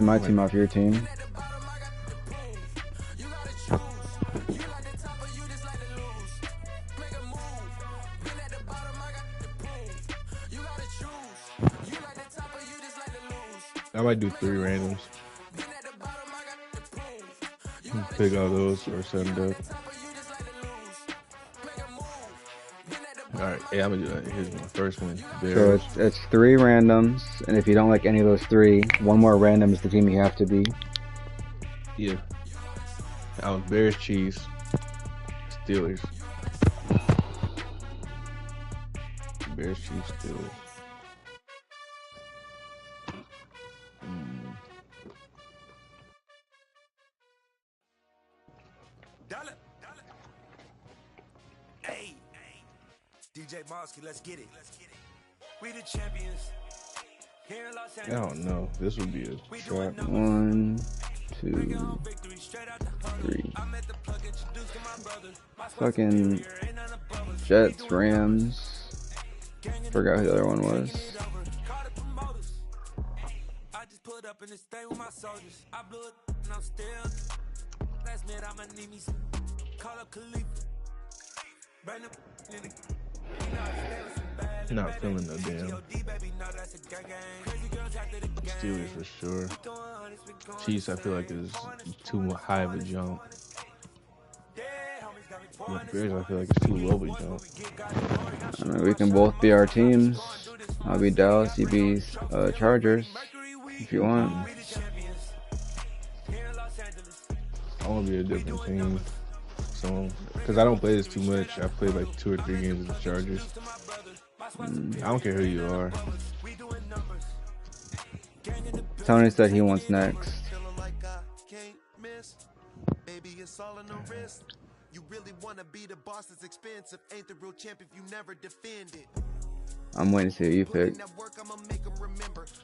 My team off your team. I might do 3 randoms. Pick out those or send up. Alright, yeah, I'm gonna do that. Here's my first one. Bears. So it's 3 randoms, and if you don't like any of those 3, one more random is the team you have to be. Yeah. I was Bears, Chiefs, Steelers. Bears, Chiefs, Steelers. Hey, DJ Mosky, let's get it. We the champions. Here in Los I Angeles. don't know. This would be a trap. 1, 2, 3. Fucking Jets, Rams. Forgot who the other one was. I just put up in this thing with my soldiers. I blew it and I'm still. Last minute I'ma need me some. Call up Khalifa. Brand new in the. Not feeling no damn. Steelers for sure. Chiefs, I feel like is too high of a jump. Bears, I feel like it's too low of a jump. I mean, we can both be our teams. I'll be Dallas, you be Chargers, if you want. I want to be a different team. So, because I don't play this too much. I played like 2 or 3 games with the Chargers. I don't care who you are. Tony said he wants next. Baby, it's all in the wrist. You really want to be the boss that's expensive. Ain't the real champ if you never defend it. I'm waiting to see who you pick.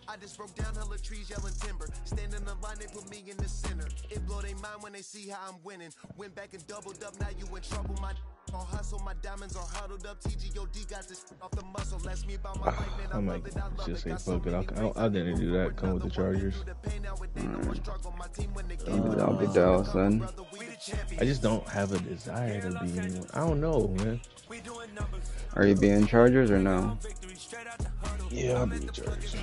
I just broke down hella trees yelling timber. Stand in the line, they put me in the center. It blow their mind when they see how I'm winning. Went back and doubled up, now you in trouble. My all hustle, my diamonds are huddled up. TGOD got this off the muscle. Ask me about my life, man. I might just say fuck it. I didn't do that. Come with the Chargers. I'll be Dallas then. I just don't have a desire to be anyone. I don't know, man. Are you being Chargers or no? Yeah, I'll be the Chargers.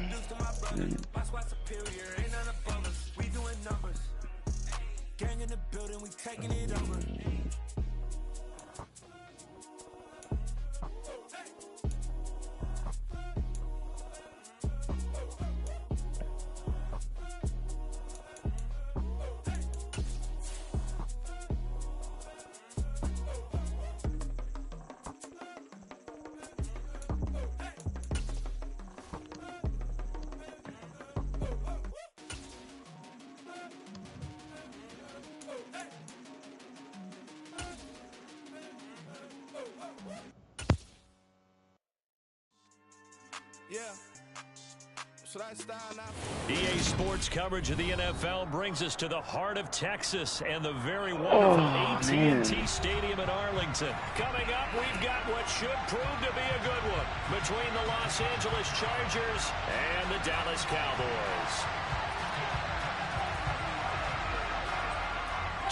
EA Sports coverage of the NFL brings us to the heart of Texas and the very wonderful AT&T Stadium in Arlington. Coming up, we've got what should prove to be a good one between the Los Angeles Chargers and the Dallas Cowboys.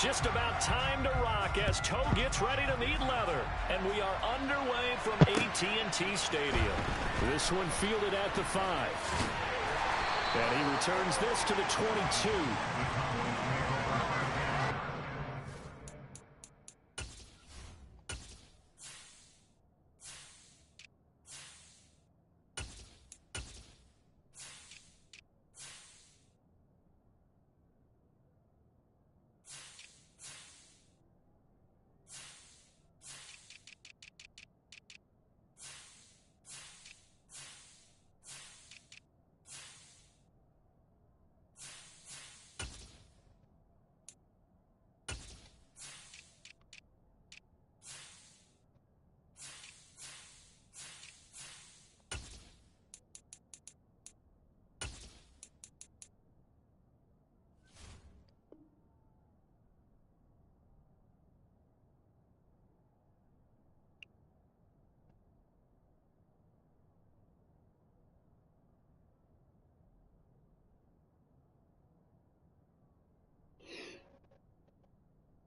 Just about time to rock as toe gets ready to meet leather. And we are underway from AT&T Stadium. This one fielded at the 5. And he returns this to the 22.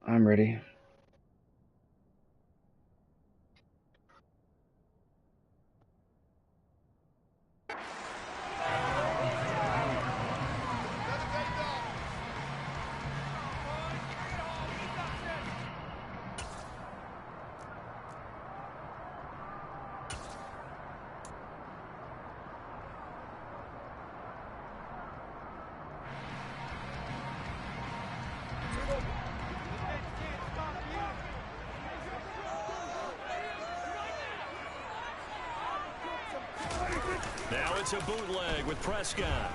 I'm ready. Now it's a bootleg with Prescott.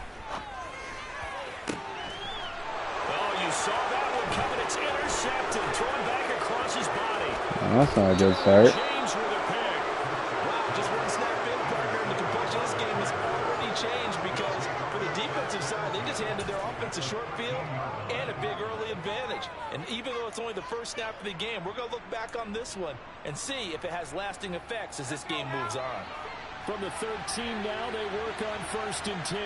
Oh, you saw that one coming. It's intercepted. Thrown back across his body. Oh, that's not a good start. James with a pick. Wow, just one snap in, partner, and the complexion of this game has already changed because for the defensive side, they just handed their offense a short field and a big early advantage. And even though it's only the first snap of the game, we're going to look back on this one and see if it has lasting effects as this game moves on. From the 13 now, they work on 1st and 10.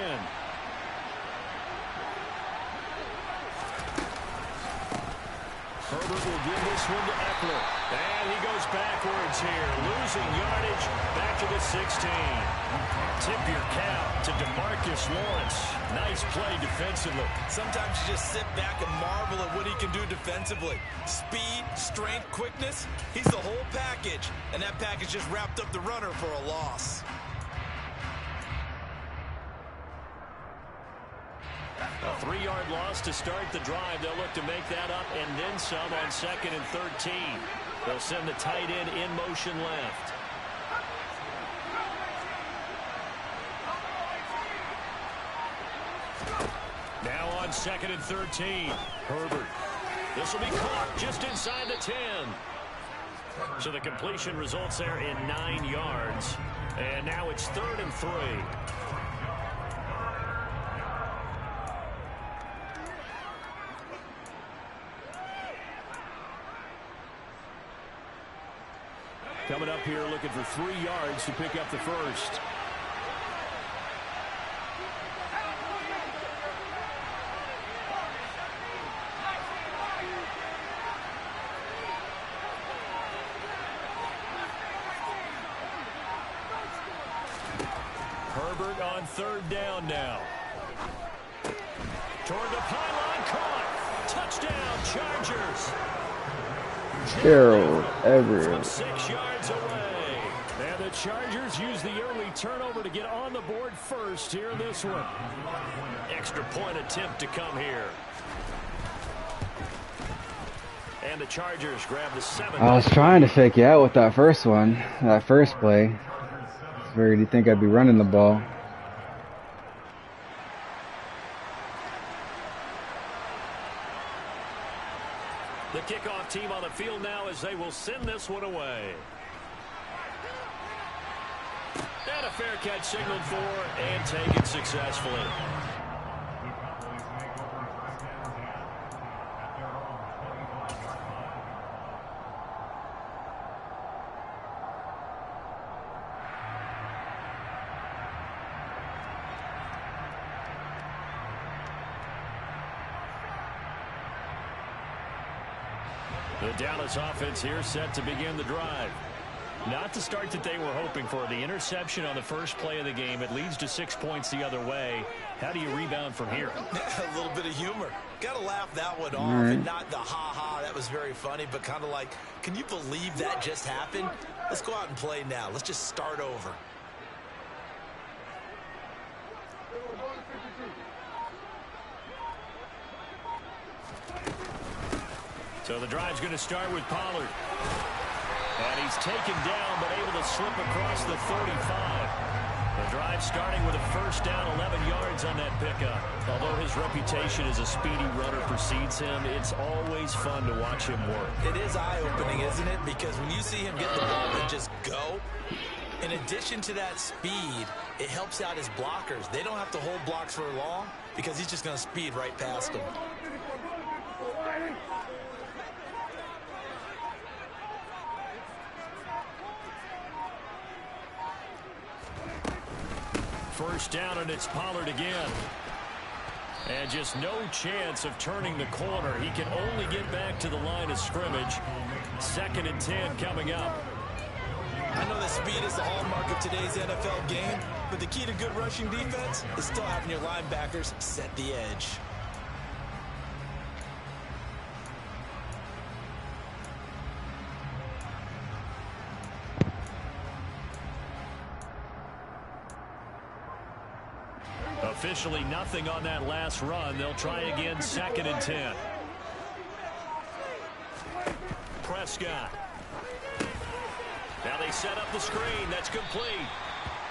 Herbert will give this one to Eckler. And he goes backwards here, losing yardage back to the 16. Tip your cap to DeMarcus Lawrence. Nice play defensively. Sometimes you just sit back and marvel at what he can do defensively. Speed, strength, quickness, he's the whole package. And that package just wrapped up the runner for a loss. A 3-yard loss to start the drive. They'll look to make that up and then some on 2nd and 13. They'll send the tight end in motion left. Now on 2nd and 13. Herbert. This will be caught just inside the 10. So the completion results there in 9 yards. And now it's 3rd and 3. Coming up here looking for 3 yards to pick up the first. Herbert on 3rd down now. Toward the pylon, caught. Touchdown, Chargers. Gerald Everett. From 6 yards away. And the Chargers use the early turnover to get on the board first here in this one. Extra point attempt to come here. And the Chargers grab the 7. I was trying to fake you out with that first one, that first play. Where do you think I'd be running the ball? The kickoff team on the field now as they will send this one away. And a fair catch signaled for and taken successfully. The Dallas offense here set to begin the drive. Not the start that they were hoping for. The interception on the first play of the game. It leads to 6 points the other way. How do you rebound from here? A little bit of humor. Got to laugh that one off and not the ha-ha. That was very funny, but kind of like, can you believe that just happened? Let's go out and play now. Let's just start over. So the drive's going to start with Pollard. And he's taken down, but able to slip across the 35. The drive starting with a first down, 11 yards on that pickup. Although his reputation as a speedy runner precedes him, it's always fun to watch him work. It is eye-opening, isn't it? Because when you see him get the ball and just go, in addition to that speed, it helps out his blockers. They don't have to hold blocks for long because he's just going to speed right past them. First down, and it's Pollard again. And just no chance of turning the corner. He can only get back to the line of scrimmage. 2nd and 10 coming up. I know that speed is the hallmark of today's NFL game, but the key to good rushing defense is still having your linebackers set the edge. Officially nothing on that last run. They'll try again, 2nd and 10. Prescott. Now they set up the screen. That's complete.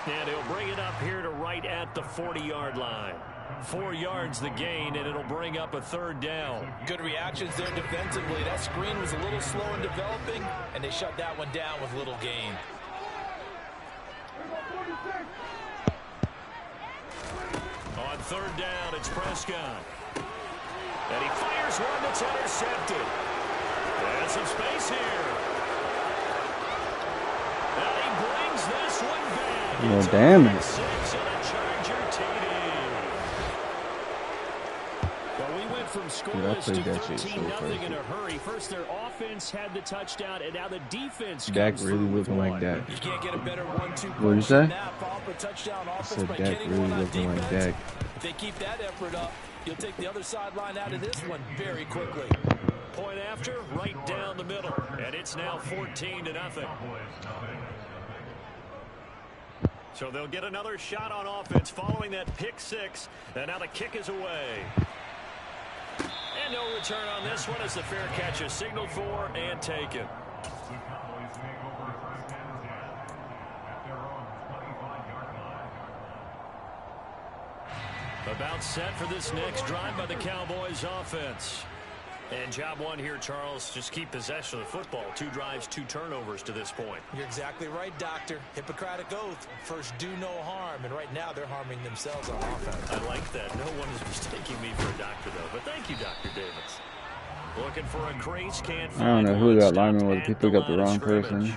And he'll bring it up here to right at the 40-yard line. 4 yards the gain, and it'll bring up a 3rd down. Good reactions there defensively. That screen was a little slow in developing, and they shut that one down with little gain. On 3rd down, it's Prescott. And he fires one that's intercepted. And some space here. And he brings this one back. Well, damn it. 6 and a Charger TD. Well, we went from scoreless to 13-0 in a hurry. First, their offense had the touchdown, and now the defense Dak comes really through with looking like one. Dak. You can't get a better 1-2 What'd you say? I said Dak really looking like Dak. If they keep that effort up, you'll take the other sideline out of this one very quickly. Point after, right down the middle. And it's now 14-0. So they'll get another shot on offense following that pick 6. And now the kick is away. And no return on this one as the fair catch is signaled for and taken. About set for this next drive by the Cowboys offense. And job one here, Charles, just keep possession of the football. 2 drives, 2 turnovers to this point. You're exactly right, Doctor. Hippocratic oath. First, do no harm. And right now, they're harming themselves on offense. I like that. No one is mistaking me for a doctor, though. But thank you, Dr. Davis. Looking for a crease, can't find. I don't know who that lineman was. People got the wrong person.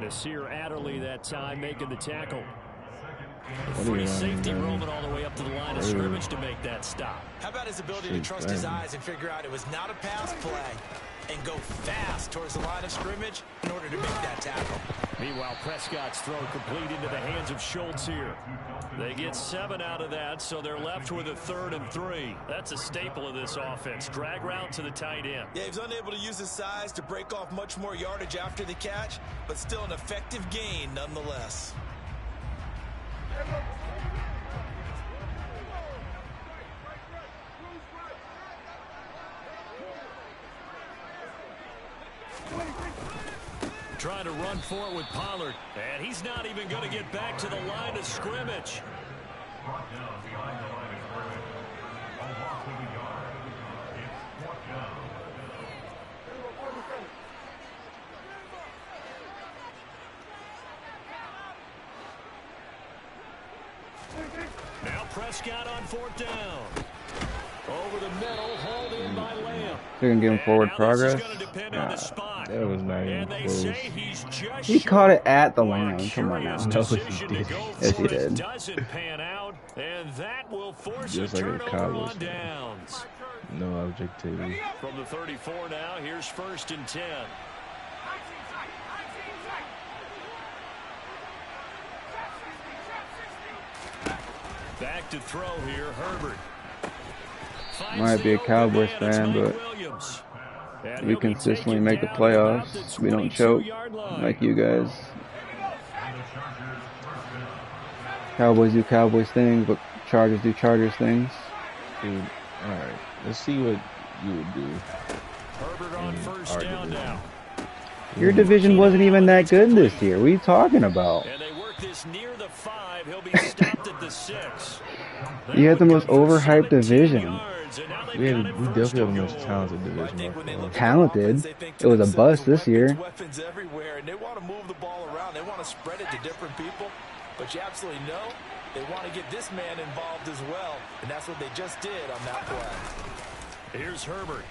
Nasir Adderley that time making the tackle. What Free are you safety running, roaming all the way up to the line of scrimmage to make that stop. How about his ability to trust his eyes and figure out it was not a pass play and go fast towards the line of scrimmage in order to make that tackle? Meanwhile, Prescott's throw complete into the hands of Schultz here. They get 7 out of that, so they're left with a 3rd and 3. That's a staple of this offense. Drag route to the tight end. Yeah, he was unable to use his size to break off much more yardage after the catch, but still an effective gain nonetheless. Trying to run for it with Pollard. And he's not even going to get back to the line of scrimmage. Now Prescott on 4th down. Over the middle, hauled in by Lamb. They're going to give him forward progress. That was not even close. He caught it at the line. Come on now. No, he did. Yes, he did. Doesn't pan out, and that will force Just a like a turnover Cowboys on fan. downs. No objectivity. From the 34 now, here's 1st and 10. Back to throw here, Herbert. Might be a Cowboys fan, but we consistently make the playoffs. We don't choke like you guys. Cowboys do Cowboys things, but Chargers do Chargers things. Dude, alright. Let's see what you would do. Herbert on 1st down now. Your division wasn't even that good this year. What are you talking about? And they work this near the 5. He'll be stopped at the 6. You had the most overhyped division. We definitely have the most talented division. Talented? It was a bust this year. Weapons everywhere, and they want to move the ball around. They want to spread it to different people. But you absolutely know they want to get this man involved as well, and that's what they just did on that play. Here's Herbert.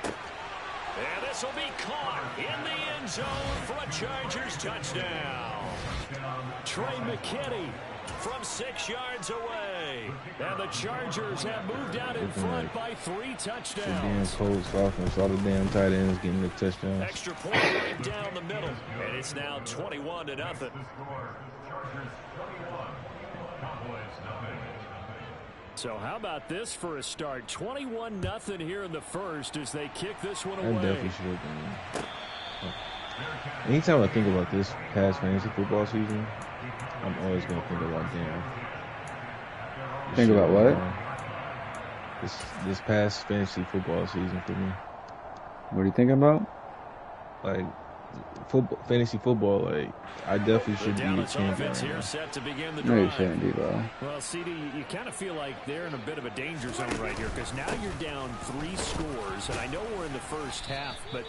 And this will be caught in the end zone for a Chargers touchdown. Trey McKinney from 6 yards away. away. And the Chargers have moved out in front by 3 touchdowns. The damn Colts offense, all the damn tight ends getting the touchdowns. Extra point right down the middle. And it's now 21-0. So how about this for a start? 21-0 here in the first as they kick this one away. That definitely should have been. Anytime I think about this past fantasy football season, I'm always going to think about damn. Think about what? This past fantasy football season for me. What are you thinking about? Like fantasy football, like I definitely should be a champion. Here set to begin the No, you drive. shouldn't be, bro. Well, CD, you kind of feel like they're in a bit of a danger zone right here because now you're down 3 scores, and I know we're in the first half, but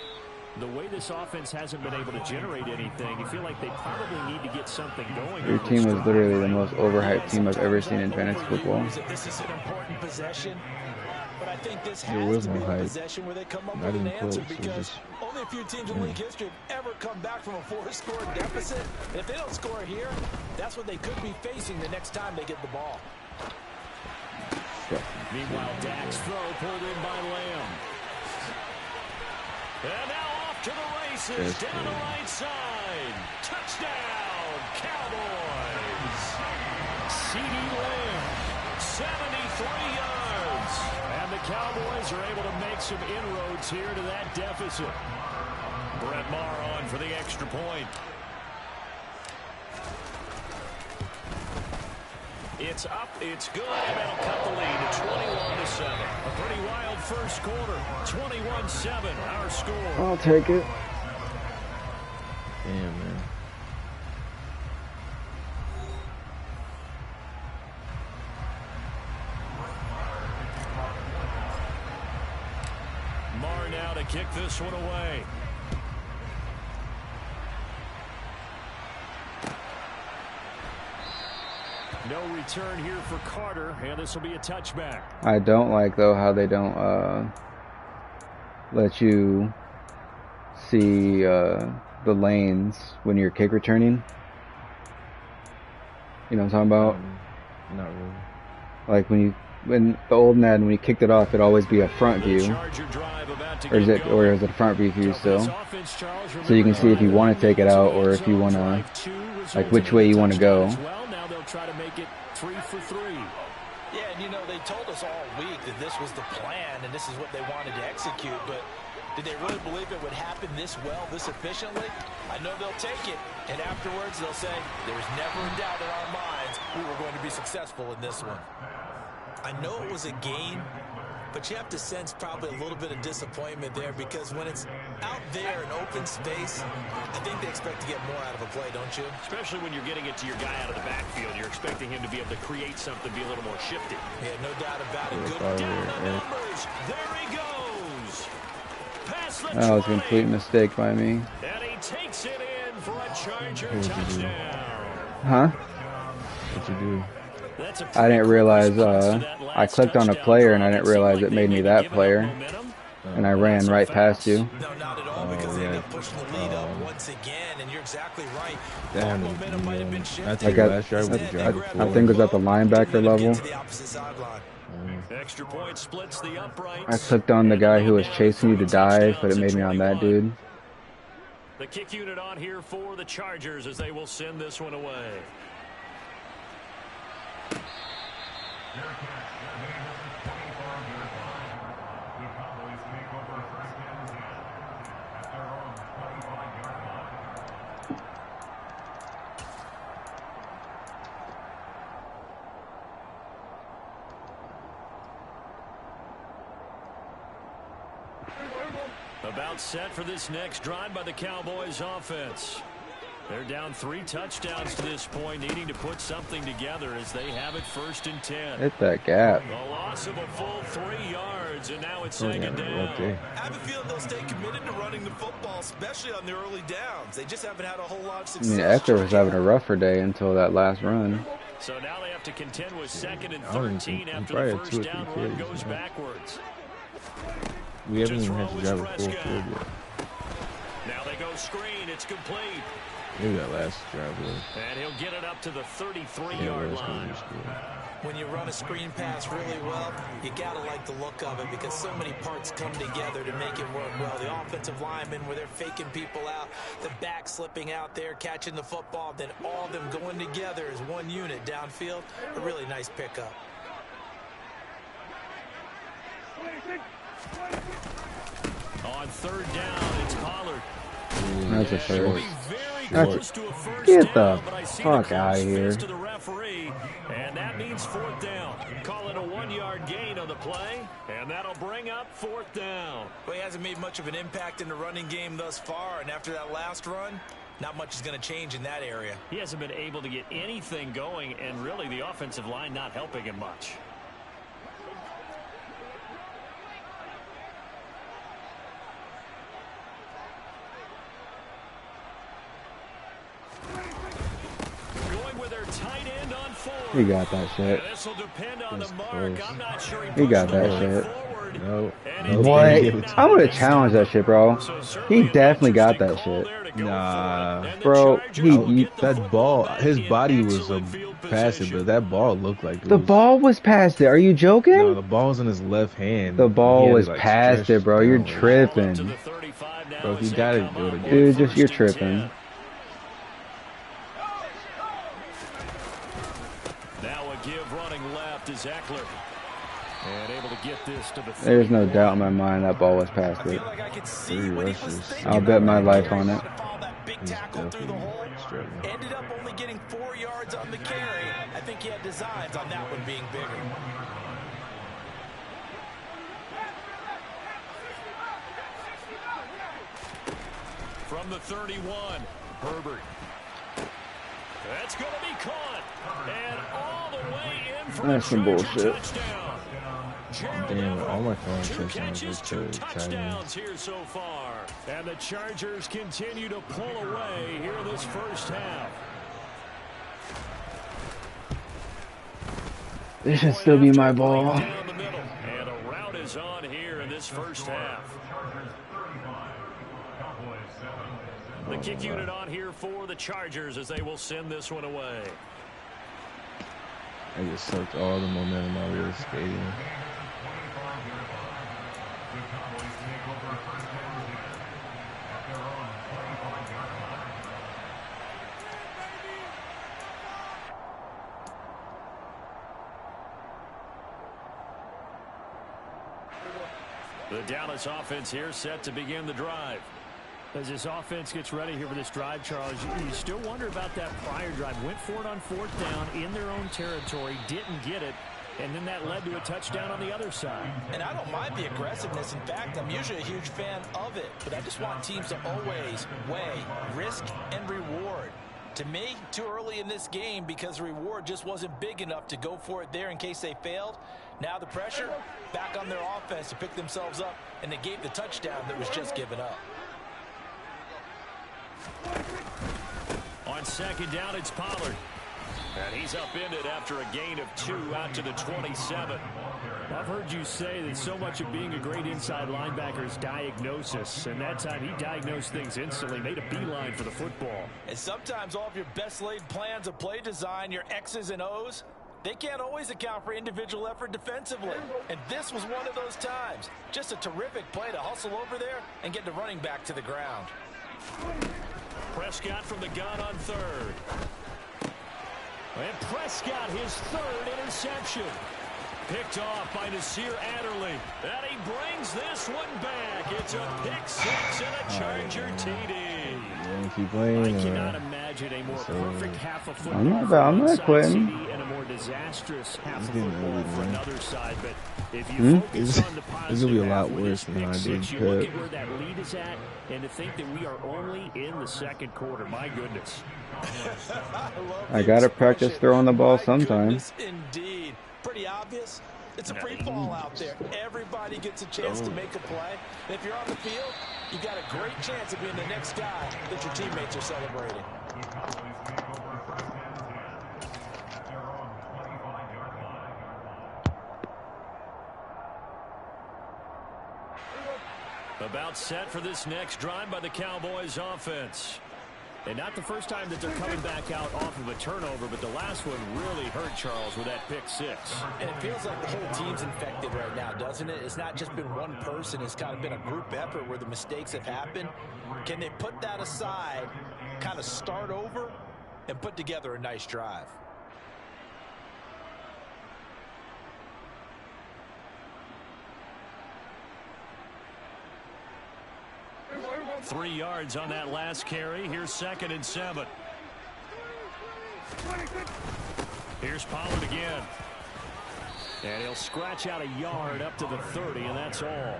the way this offense hasn't been able to generate anything, you feel like they probably need to get something going. Your team was literally the most overhyped team I've ever seen in fantasy football. This is an important possession, but I think this There has was to no be a hype. possession where they come up Not with an even answer close. It was because just- only a few teams in league history have ever come back from a 4-score deficit. And if they don't score here, that's what they could be facing the next time they get the ball. Meanwhile, Dak's throw pulled in by Lamb. And now off to the races, down the right side. Touchdown, Cowboys. CD Lamb, 73 yards. And the Cowboys are able to make some inroads here to that deficit. Brett Maher on for the extra point. It's up, it's good, and that'll cut the lead to 21-7. A pretty wild first quarter. 21-7, our score. I'll take it. Damn, man. Maher now to kick this one away. No return here for Carter, and this will be a touchback. I don't like, though, how they don't let you see the lanes when you're kick returning. You know what I'm talking about? Not really. Like when the old Madden, when you kicked it off, it'd always be a front view. Or is it a front view for you still? So you can see if you want to take it out or if you want to, like which way you want to go. Now they'll try to make it 3 for 3. Yeah, and you know, they told us all week that this was the plan and this is what they wanted to execute, but did they really believe it would happen this well, this efficiently? I know they'll take it, and afterwards they'll say, there was never a doubt in our minds we were going to be successful in this one. I know it was a gain, but you have to sense probably a little bit of disappointment there because when it's out there in open space, I think they expect to get more out of a play, don't you? Especially when you're getting it to your guy out of the backfield. You're expecting him to be able to create something, be a little more shifty. Yeah, no doubt about it. Good Down the numbers. There he goes. Pass the That was a complete mistake by me. And he takes it in for a Charger touchdown. Huh? What you do? I didn't realize, I clicked on a player and I didn't realize it made me that player. And I ran right past you. No, not at all, because they end up pushing the lead up once again, and you're exactly right. Damn, Momentum might have been shifted. I got, last drive with the drive before. I think it was at the linebacker level. To the opposite sideline. Extra point splits the uprights. I clicked on the guy who was chasing you to dive, but it made me on that dude. The kick unit on here for the Chargers as they will send this one away. About set for this next drive by the Cowboys offense. They're down 3 touchdowns to this point, needing to put something together as they have it 1st and 10. Hit that gap. A loss of a full 3 yards, and now it's 2nd down. I have a feeling they'll stay committed to running the football, especially on the early downs. They just haven't had a whole lot of I success. mean, Eckler was having a rougher day until that last run. So now they have to contend with 2nd and 13 after the first down run goes backwards. We haven't even had to drive a full field yet. Now they go screen. It's complete. Maybe that last drive was. And he'll get it up to the 33-yard line. When you run a screen pass really well, you got to like the look of it because so many parts come together to make it work well. The offensive linemen, where they're faking people out, the back slipping out there, catching the football, then all of them going together as one unit downfield. A really nice pickup. On third down, it's Pollard. That's a first. That's get the fuck out of here. To the referee, and that means fourth down. Call it a 1-yard gain on the play, and that'll bring up fourth down. Well, he hasn't made much of an impact in the running game thus far, and after that last run, not much is going to change in that area. He hasn't been able to get anything going, and really the offensive line not helping him much. He got that shit. He got that shit. No. What? I'm gonna challenge that shit, bro. He definitely got that shit. Nah, bro. That ball, his body was past it, but that ball looked like the ball was past it. Are you joking? No, the ball was in his left hand. The ball was past it, bro. You're tripping. Bro, if you got it, do it again. Dude, just you're tripping. And able to get this to the There's no doubt in my mind that ball was past it. I'll bet my life on it. Ended up only getting 4 yards on the carry. I think he had designs on that one being bigger. From the 31, Herbert. That's going to be caught. And all the way in for that's some bullshit. Touchdown. Damn, all my phones two catches, 2 touchdowns here so far. And the Chargers continue to pull away here in this first half. This should still be my ball. Down the middle. And a route is on here in this first half. The kick unit on here for the Chargers as they will send this one away. I just sucked all the momentum out of the stadium. The Dallas offense here set to begin the drive. As this offense gets ready here for this drive, Charles, you still wonder about that prior drive. Went for it on fourth down in their own territory, didn't get it, and then that led to a touchdown on the other side. And I don't mind the aggressiveness. In fact, I'm usually a huge fan of it. But I just want teams to always weigh risk and reward. To me, too early in this game because the reward just wasn't big enough to go for it there in case they failed. Now the pressure back on their offense to pick themselves up, and they gave the touchdown that was just given up. On second down, it's Pollard. And he's upended after a gain of 2 out to the 27. I've heard you say that so much of being a great inside linebacker is diagnosis. And that time he diagnosed things instantly, made a beeline for the football. And sometimes all of your best laid plans of play design, your X's and O's, they can't always account for individual effort defensively. And this was one of those times. Just a terrific play to hustle over there and get the running back to the ground. Prescott from the gun on third. And Prescott, his third interception. Picked off by Nasir Adderley. And he brings this one back. It's a pick six and a Charger TD. I cannot imagine a more perfect half of football I'm not quitting. and a more disastrous half of football for another side. But if you focus on the positive, it's gonna be a lot worse than I did. You look at where that lead is at, and to think that we are only in the second quarter. My goodness. I gotta practice throwing the ball sometimes. Indeed. Pretty obvious. It's a free fall out there. Everybody gets a chance to make a play. And if you're on the field, you've got a great chance of being the next guy that your teammates are celebrating. About set for this next drive by the Cowboys offense. And not the first time that they're coming back out off of a turnover, but the last one really hurt Charles with that pick six. And it feels like the whole team's infected right now, doesn't it? It's not just been one person. It's kind of been a group effort where the mistakes have happened. Can they put that aside, kind of start over, and put together a nice drive? Three yards on that last carry. Here's 2nd and 7. Here's Pollard again. And he'll scratch out a yard up to the 30, and that's all.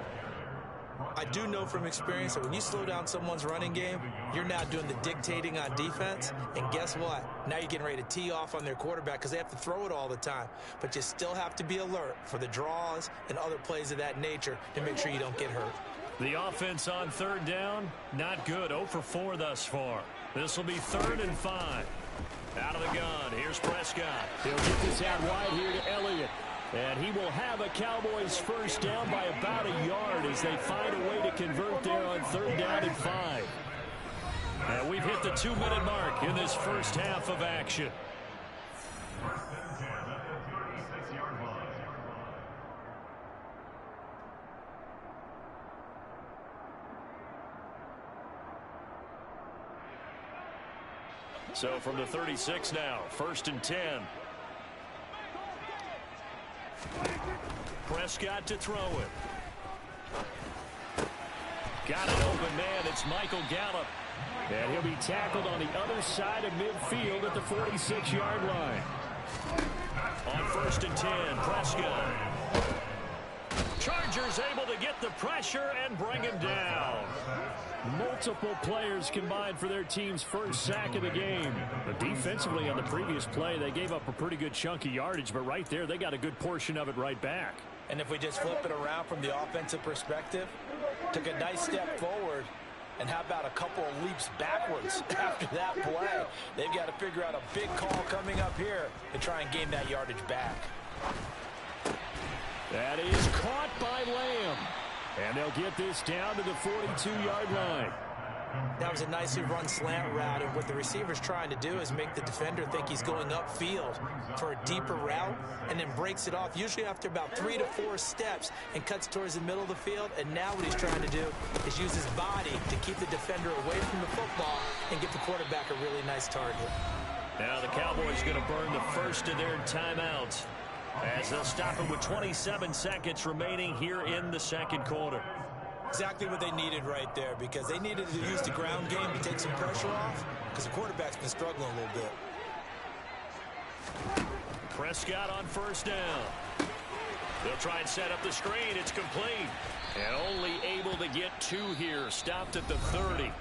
I do know from experience that when you slow down someone's running game, you're now doing the dictating on defense. And guess what? Now you're getting ready to tee off on their quarterback because they have to throw it all the time. But you still have to be alert for the draws and other plays of that nature to make sure you don't get hurt. The offense on 3rd down, not good. 0 for 4 thus far. This will be 3rd and 5. Out of the gun, here's Prescott. He'll get this out wide here to Elliott. And he will have a Cowboys first down by about a yard as they find a way to convert there on 3rd down and 5. And we've hit the 2-minute mark in this first half of action. So from the 36 now, 1st and 10. Prescott to throw it. Got an open man. It's Michael Gallup. And he'll be tackled on the other side of midfield at the 46-yard line. On 1st and 10, Prescott. Chargers able to get the pressure and bring him down. Multiple players combined for their team's first sack of the game. But defensively on the previous play, they gave up a pretty good chunk of yardage, but right there, they got a good portion of it right back. And if we just flip it around from the offensive perspective, took a nice step forward, and how about a couple of leaps backwards after that play? They've got to figure out a big call coming up here to try and gain that yardage back. That is caught by Lamb. And they'll get this down to the 42-yard line. That was a nicely run slant route, and what the receiver's trying to do is make the defender think he's going upfield for a deeper route and then breaks it off, usually after about 3 to 4 steps, and cuts towards the middle of the field. And now what he's trying to do is use his body to keep the defender away from the football and get the quarterback a really nice target. Now the Cowboys going to burn the first of their timeouts as they'll stop it with 27 seconds remaining here in the 2nd quarter. Exactly what they needed right there, because they needed to use the ground game to take some pressure off, because the quarterback's been struggling a little bit. Prescott on 1st down. They'll try and set up the screen. It's complete. And only able to get 2 here. Stopped at the 30.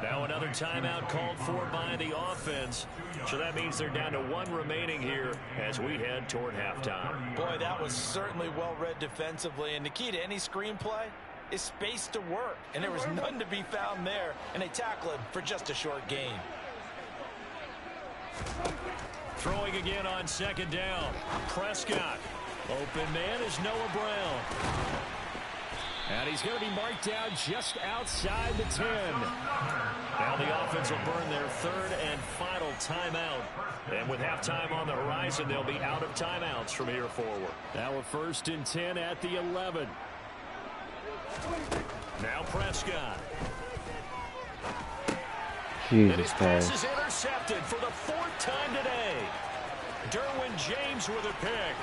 Now another timeout called for by the offense. So that means they're down to 1 remaining here as we head toward halftime. Boy, that was certainly well read defensively. And the key to any screenplay is space to work. And there was none to be found there. And they tackle him for just a short gain. Throwing again on 2nd down. Prescott. Open man is Noah Brown. And he's going to be marked down just outside the 10. Now the offense will burn their 3rd and final timeout. And with halftime on the horizon, they'll be out of timeouts from here forward. Now a 1st and 10 at the 11. Now Prescott. Jesus and his pass Christ. is intercepted for the 4th time today. Derwin James with a pick.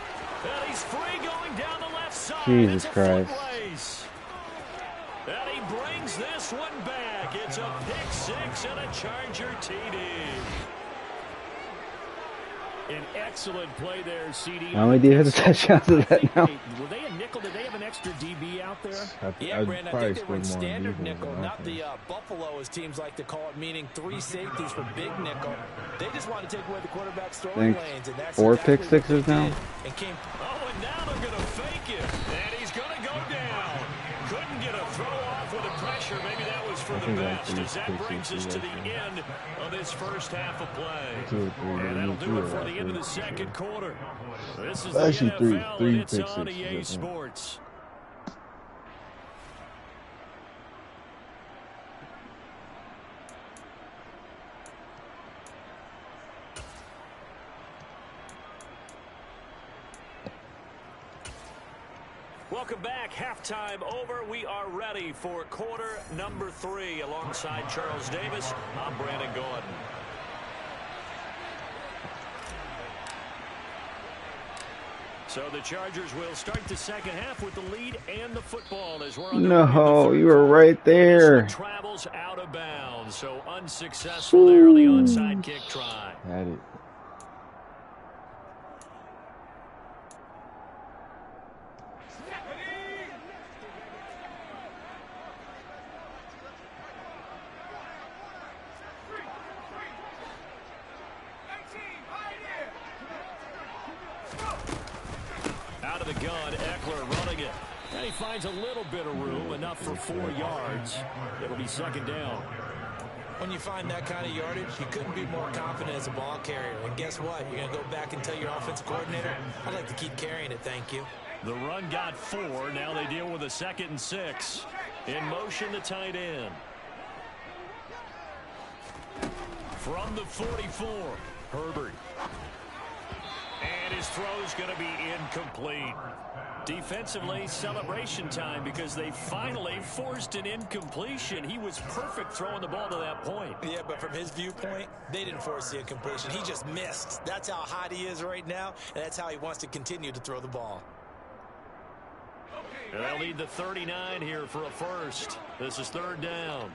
And he's free going down the left side. Jesus it's a Christ. foot race. And he brings this one back. It's a pick 6 and a Charger TD. An excellent play there, CD. How many defensive touchdowns is that now? Were they a nickel? Did they have an extra DB out there? Yeah, Brandon, I think they were in standard nickel, not the Buffalo, as teams like to call it, meaning 3 safeties for big nickel. They just want to take away the quarterback's throwing lanes, and that's 4 exactly pick sixes now? And and now they're going to fake it, and he's going to go down. Couldn't get a throw off with the pressure. Maybe that was for the best, as that brings us to the end of this first half of play. And that'll do it for the end of the 2nd quarter. This is the NFL, and it's on EA Sports. Welcome back. Halftime over. We are ready for quarter number 3. Alongside Charles Davis, I'm Brandon Gordon. So the Chargers will start the second half with the lead and the football as we're on the No, you were right there. Travels out of bounds, so unsuccessful there on the onside kick try. Had it. Out of the gun, Eckler running it. And he finds a little bit of room, enough for 4 yards. It'll be second down. When you find that kind of yardage, you couldn't be more confident as a ball carrier. And guess what? You're going to go back and tell your offensive coordinator, I'd like to keep carrying it, thank you. The run got 4. Now they deal with a 2nd and 6. In motion, the tight end. From the 44, Herbert. And his throw's going to be incomplete. Defensively, celebration time because they finally forced an incompletion. He was perfect throwing the ball to that point. Yeah, but from his viewpoint, they didn't force the incompletion. He just missed. That's how hot he is right now, and that's how he wants to continue to throw the ball. They'll need the 39 here for a first. This is third down.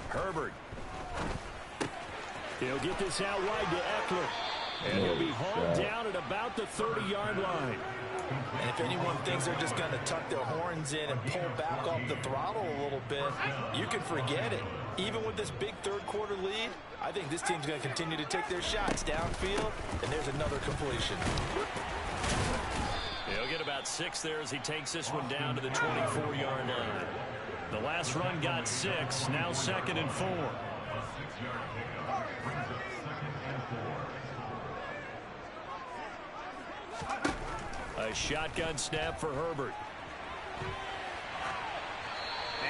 Herbert. He'll get this out wide to Eckler. And he'll be hauled down at about the 30-yard line. And if anyone thinks they're just going to tuck their horns in and pull back off the throttle a little bit, you can forget it. Even with this big third-quarter lead, I think this team's going to continue to take their shots downfield, and there's another completion. He'll get about 6 there as he takes this one down to the 24-yard line. The last run got 6, now 2nd and 4. A shotgun snap for Herbert.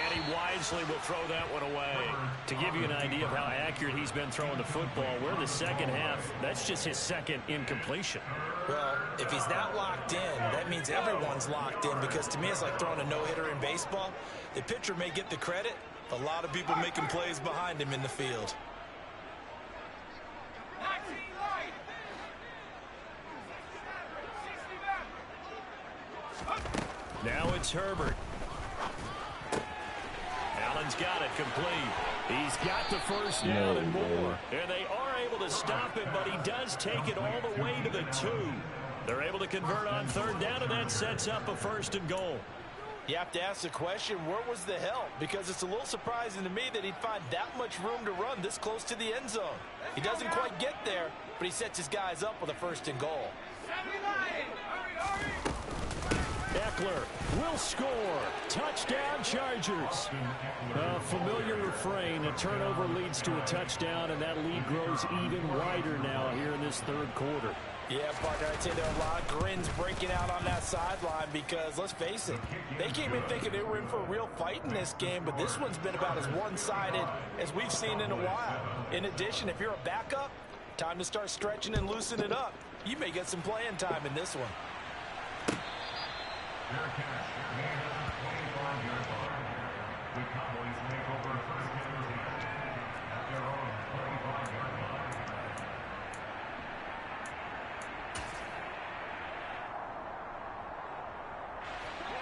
And he wisely will throw that one away. To give you an idea of how accurate he's been throwing the football, we're in the second half. That's just his 2nd incompletion. Well, if he's not locked in, that means everyone's locked in, because to me it's like throwing a no-hitter in baseball. The pitcher may get the credit, a lot of people making plays behind him in the field. Now it's Herbert. Allen's got it complete. He's got the first down and more. And they are able to stop it, but he does take it all the way to the 2. They're able to convert on third down, and that sets up a 1st and goal. You have to ask the question, where was the help? Because it's a little surprising to me that he'd find that much room to run this close to the end zone. He doesn't quite get there, but he sets his guys up with a 1st and goal. Eckler will score. Touchdown, Chargers. A familiar refrain. A turnover leads to a touchdown, and that lead grows even wider now here in this third quarter. Yeah, partner, I'd say there are a lot of grins breaking out on that sideline because, let's face it, they came in thinking they were in for a real fight in this game, but this one's been about as one-sided as we've seen in a while. In addition, if you're a backup, time to start stretching and loosening up. You may get some playing time in this one.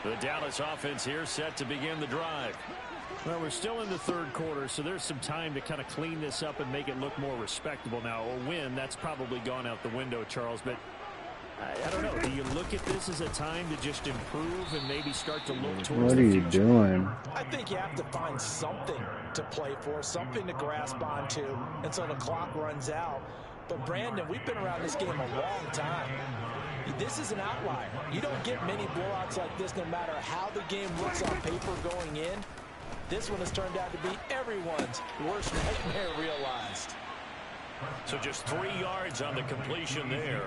The Dallas offense here set to begin the drive. Well, we're still in the third quarter, so there's some time to kind of clean this up and make it look more respectable. Now, a win, that's probably gone out the window, Charles, but I don't know. Do you look at this as a time to just improve and maybe start to look towards the future? What are you doing? I think you have to find something to play for, something to grasp onto until the clock runs out. But, Brandon, we've been around this game a long time. This is an outlier. You don't get many blowouts like this no matter how the game looks on paper going in. This one has turned out to be everyone's worst nightmare realized. So just 3 yards on the completion there.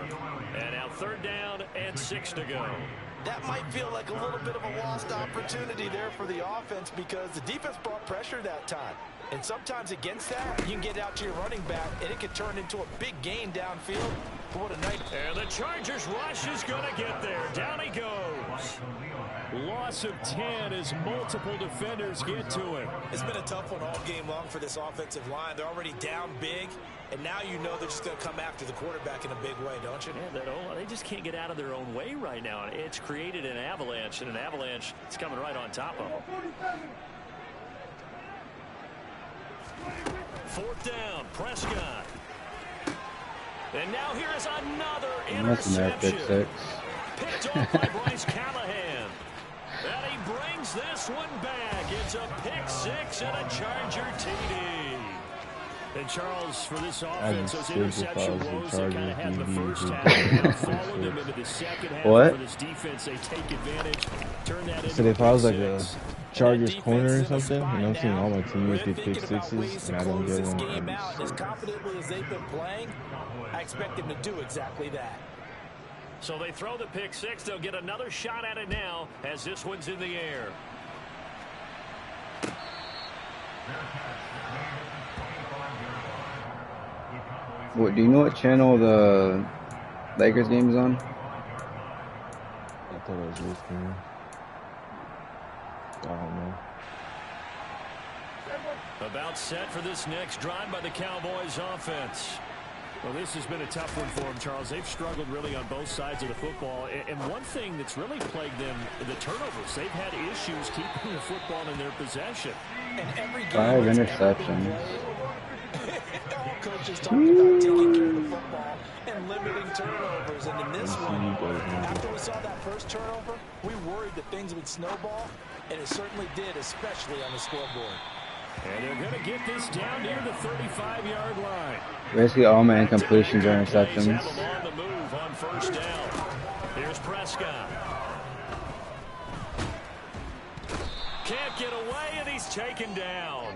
And now third down and 6 to go. That might feel like a little bit of a lost opportunity there for the offense because the defense brought pressure that time. And sometimes against that, you can get out to your running back, and it can turn into a big gain downfield. What a night. And the Chargers rush is going to get there. Down he goes. Loss of 10 as multiple defenders get to him. It's been a tough one all game long for this offensive line. They're already down big, and now you know they're just going to come after the quarterback in a big way, don't you? Yeah, they just can't get out of their own way right now. It's created an avalanche, and an avalanche is coming right on top of them. 4th down, Prescott. And now here is another interception. Picked off by Bryce Callahan. And he brings this one back. It's a pick 6 and a Charger TD. And Charles, for this offense, those interception woes they kind of had in the first half followed them into the second half. What? For this defense, they take advantage, turn that into So if I was like a Chargers corner or something, and I'm seeing all my teammates get pick 6s, and I don't get one. As confidently as they've been playing, I expect them to do exactly that. So they throw the pick 6. They'll get another shot at it now as this one's in the air. What, do you know what channel the Lakers game is on? I thought it was this game. I don't know. About set for this next drive by the Cowboys offense. Well, this has been a tough one for them, Charles. They've struggled really on both sides of the football. And one thing that's really plagued them, the turnovers. They've had issues keeping the football in their possession. And every game 5 interceptions. all coaches talk about taking care of the football and limiting turnovers. And in this one, after we saw that first turnover, we worried that things would snowball, and it certainly did, especially on the scoreboard. And they're going to get this down near the 35-yard line. Basically, all my incompletions are interceptions. Have them on the move on 1st down. Here's Prescott. Can't get away, and he's taken down.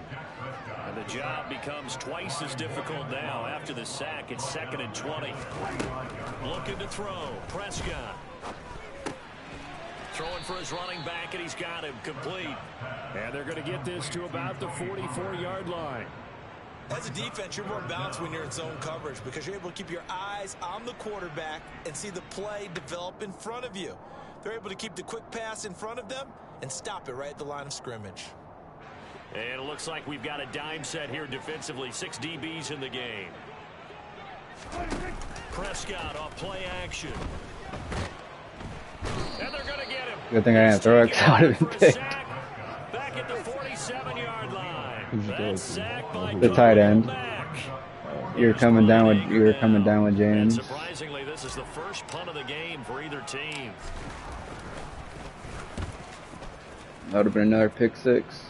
And the job becomes twice as difficult now after the sack. It's 2nd and 20. Looking to throw. Prescott. Throwing for his running back, and he's got him complete. And they're going to get this to about the 44-yard line. As a defense, you're more balanced when you're in zone coverage because you're able to keep your eyes on the quarterback and see the play develop in front of you. They're able to keep the quick pass in front of them and stop it right at the line of scrimmage. And it looks like we've got a dime set here defensively. 6 DBs in the game. Prescott off play action. And they're going to get him. Good thing I didn't throw it because I would have been picked. Back at the 47-yard line. That's sacked by The tight end. back. You're coming down with James. Surprisingly, this is the first punt of the game for either team. That would have been another pick 6.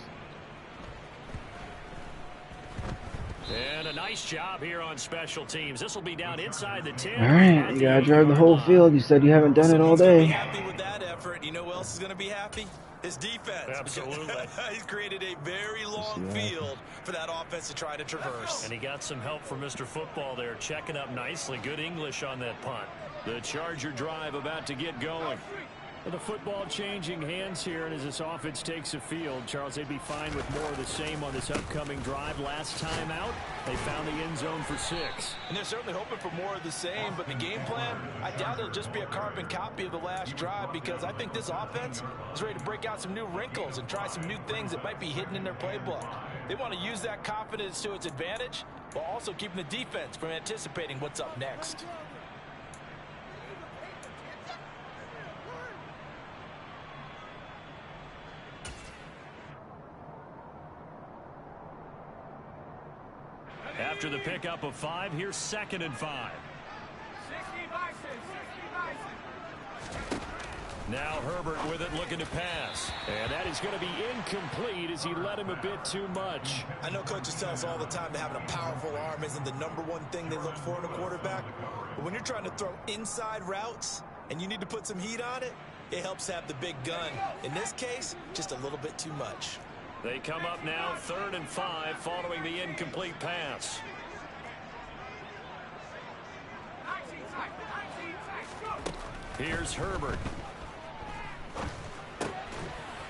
And a nice job here on special teams. This will be down inside the 10. All right, you gotta drive the whole field. You said you haven't done it all day. Happy with that effort. You know who else is going to be happy? His defense. Absolutely. He's created a very long field for that offense to try to traverse. And he got some help from Mr. Football there, checking up nicely. Good English on that punt. The Charger drive about to get going. The football changing hands here, and as this offense takes the field, Charles, they'd be fine with more of the same on this upcoming drive. Last time out, they found the end zone for 6. And they're certainly hoping for more of the same, but the game plan, I doubt it'll just be a carbon copy of the last drive because I think this offense is ready to break out some new wrinkles and try some new things that might be hidden in their playbook. They want to use that confidence to its advantage while also keeping the defense from anticipating what's up next. After the pickup of 5, here's 2nd and 5. Now Herbert with it, looking to pass. And that is going to be incomplete as he led him a bit too much. I know coaches tell us all the time that having a powerful arm isn't the #1 thing they look for in a quarterback. But when you're trying to throw inside routes and you need to put some heat on it, it helps have the big gun. In this case, just a little bit too much. They come up now 3rd and 5 following the incomplete pass. Here's Herbert.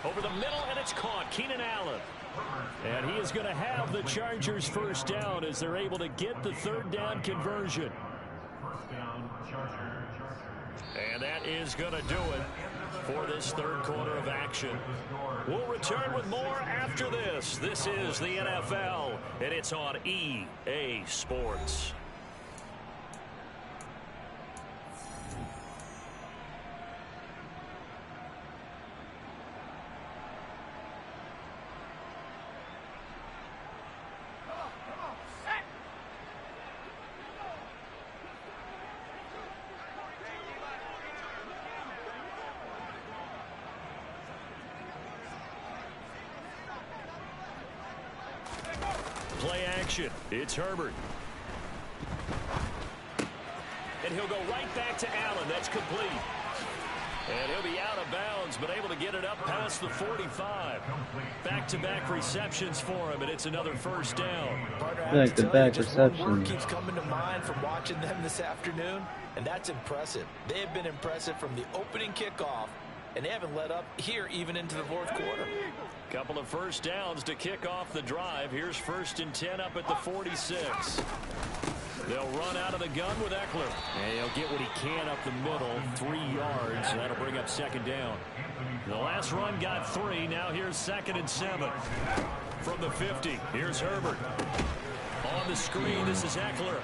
Over the middle, and it's caught. Keenan Allen. And he is going to have the Chargers first down as they're able to get the third down conversion. And that is going to do it for this third quarter of action. We'll return with more after this. This is the NFL, and it's on EA Sports. Play action. It's Herbert. And he'll go right back to Allen. That's complete. And he'll be out of bounds, but able to get it up past the 45. Back-to-back receptions for him, and it's another first down. Back-to-back receptions. Keeps coming to mind from watching them this afternoon, and that's impressive. They have been impressive from the opening kickoff, and they haven't let up here even into the fourth quarter. Couple of first downs to kick off the drive. Here's 1st and 10 up at the 46. They'll run out of the gun with Eckler. And he'll get what he can up the middle, 3 yards. That'll bring up 2nd down. The last run got 3. Now here's 2nd and 7. From the 50, here's Herbert. On the screen, this is Eckler.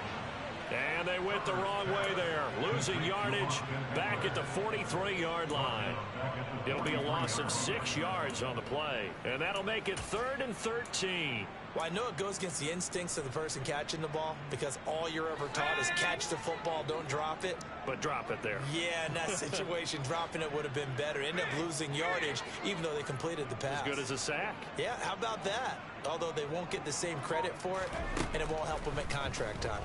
And they went the wrong way there. Losing yardage back at the 43-yard line. It'll be a loss of 6 yards on the play. And that'll make it 3rd and 13. Well, I know it goes against the instincts of the person catching the ball because all you're ever taught is catch the football, don't drop it. But drop it there. Yeah, in that situation, dropping it would have been better. End up losing yardage even though they completed the pass. As good as a sack. Yeah, how about that? Although they won't get the same credit for it, and it won't help them at contract time.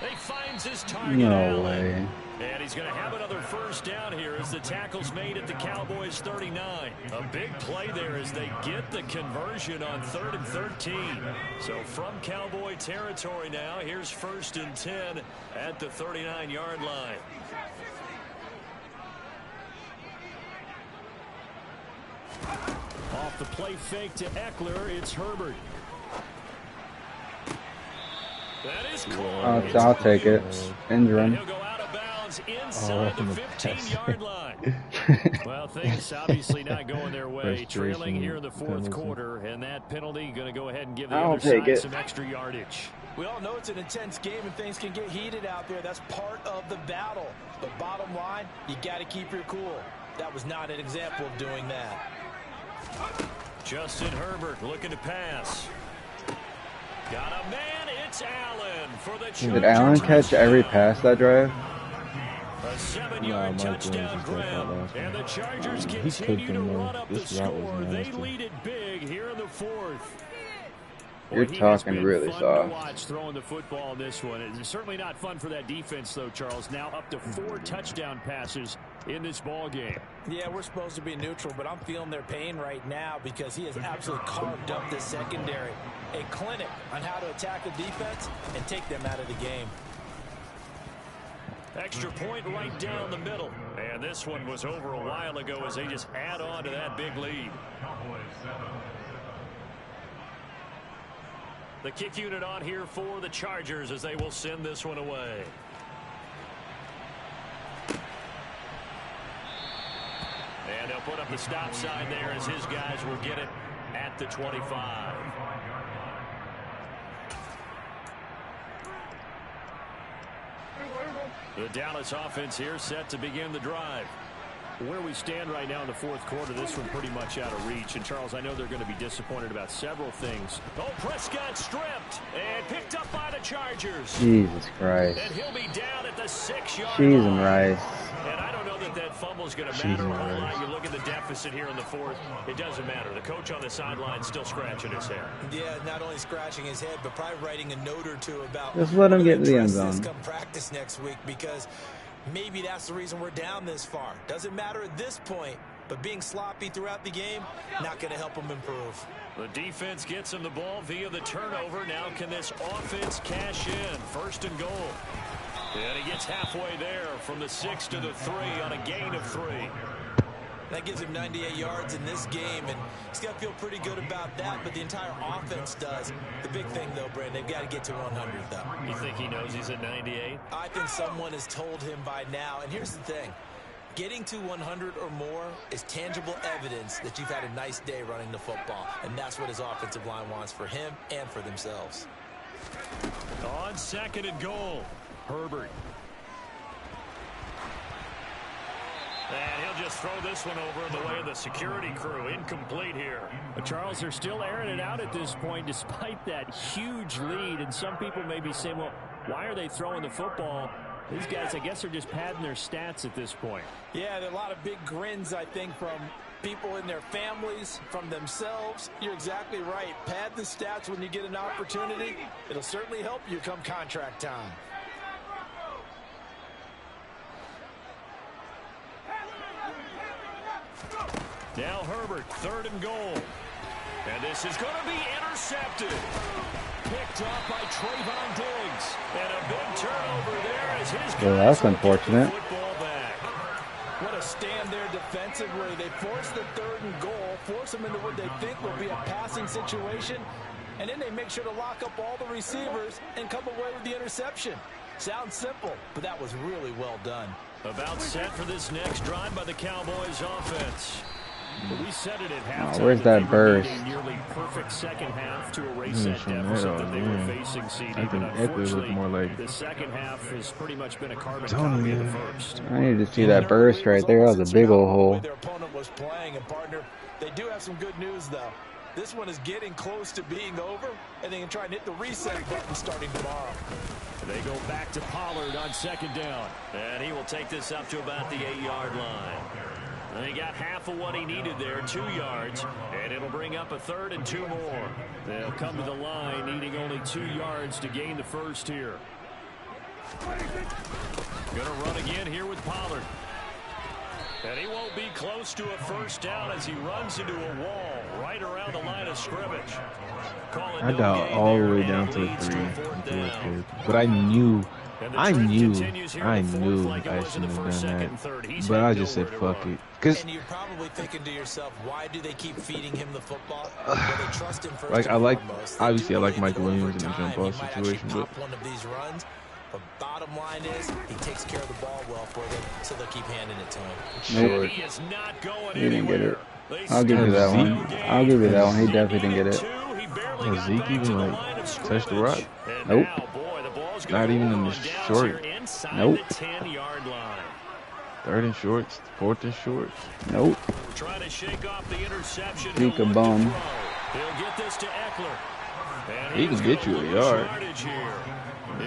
He finds his target. No way. And he's going to have another first down here as the tackle's made at the Cowboys 39. A big play there as they get the conversion on 3rd and 13. So from Cowboy territory now, here's 1st and 10 at the 39-yard line. Off the play fake to Eckler, it's Herbert. That is caught. I'll take it. End run. He'll go out of bounds inside the 15-yard line. Well, things obviously not going their way. Trailing here in the fourth quarter, and that penalty going to go ahead and give the other side some extra yardage. We all know it's an intense game and things can get heated out there. That's part of the battle. But bottom line, you got to keep your cool. That was not an example of doing that. Justin Herbert looking to pass. Got a man, it's Allen for the Chargers. Did Allen catch every pass that drive? A 7-yard touchdown grab, and the Chargers continue to run up the score. They lead it big here in the fourth. You're talking really soft. To watch throwing the football in this one. It's certainly not fun for that defense, though, Charles. Now up to 4 touchdown passes in this ball game. Yeah, we're supposed to be neutral, but I'm feeling their pain right now because he has absolutely carved up this secondary. A clinic on how to attack the defense and take them out of the game. Extra point right down the middle. And this one was over a while ago as they just add on to that big lead. The kick unit on here for the Chargers as they will send this one away. And they'll put up the stop sign there as his guys will get it at the 25. The Dallas offense here set to begin the drive. Where we stand right now in the fourth quarter, this one pretty much out of reach. And, Charles, I know they're going to be disappointed about several things. Oh, Prescott stripped and picked up by the Chargers. Jesus Christ. And he'll be down at the 6-yard Cheese line. and rice. And I don't know that fumble is going to matter a whole lot. You look at the deficit here in the fourth, it doesn't matter. The coach on the sideline still scratching his head. Yeah, not only scratching his head, but probably writing a note or two about just let him get in the end zone. Come practice next week because maybe that's the reason we're down this far. Doesn't matter at this point, but being sloppy throughout the game, not going to help them improve. The defense gets him the ball via the turnover. Now can this offense cash in? 1st and goal. And he gets halfway there from the 6 to the 3 on a gain of 3. That gives him 98 yards in this game, and he's got to feel pretty good about that, but the entire offense does. The big thing, though, Brandon, they've got to get to 100, though. You think he knows he's at 98? I think someone has told him by now, and here's the thing. Getting to 100 or more is tangible evidence that you've had a nice day running the football, and that's what his offensive line wants for him and for themselves. On 2nd and goal, Herbert. And he'll just throw this one over in the way of the security crew. Incomplete here. But Charles, they're still airing it out at this point despite that huge lead. And some people may be saying, well, why are they throwing the football? These guys, I guess, are just padding their stats at this point. Yeah, there are a lot of big grins, I think, from people in their families, from themselves. You're exactly right. Pad the stats when you get an opportunity. It'll certainly help you come contract time. Now Herbert, 3rd and goal. And this is going to be intercepted. Picked off by Trayvon Diggs. And a big turnover there as his Well, that's unfortunate. Football back. What a stand there defensively. They force the 3rd and goal, force them into what they think will be a passing situation, and then they make sure to lock up all the receivers and come away with the interception. Sounds simple, but that was really well done. About set for this next drive by the Cowboys offense. We said it at halftime. Where's that burst? A nearly perfect second half to erase that deficit that they were facing, CD. I think Eckler looked more like the second half has pretty much been a carbon copy of the first. I need to see that burst right there. That was a big old hole. Their opponent was playing, and partner, they do have some good news though. This one is getting close to being over, and they can try and hit the reset button starting tomorrow. They go back to Pollard on 2nd down, and he will take this up to about the 8-yard line. And he got half of what he needed there, 2 yards, and it'll bring up a 3rd and 2 more. They'll come to the line needing only 2 yards to gain the first here. Gonna run again here with Pollard. And he won't be close to a first down as he runs into a wall right around the line of scrimmage. I got all the way down to the 3. But I knew I shouldn't have done that. But I just said fuck it. And you're probably thinking to yourself, why do they keep feeding him the football? Well, they trust him first. Obviously I like Mike Williams in a jump ball situation, but one of these runs. But bottom line is, he takes care of the ball well for them, so they'll keep handing it to him. Nope. He is not going He didn't get it. anywhere. I'll give you that one. I'll give you that one. He definitely didn't get it. has Zeke even touched the rock? Nope. Not even in the short. Nope. 3rd and shorts, 4th and shorts. Nope. Trying to shake off the interception. Zeke a bum. He'll get this to Eckler. He can get you a yard.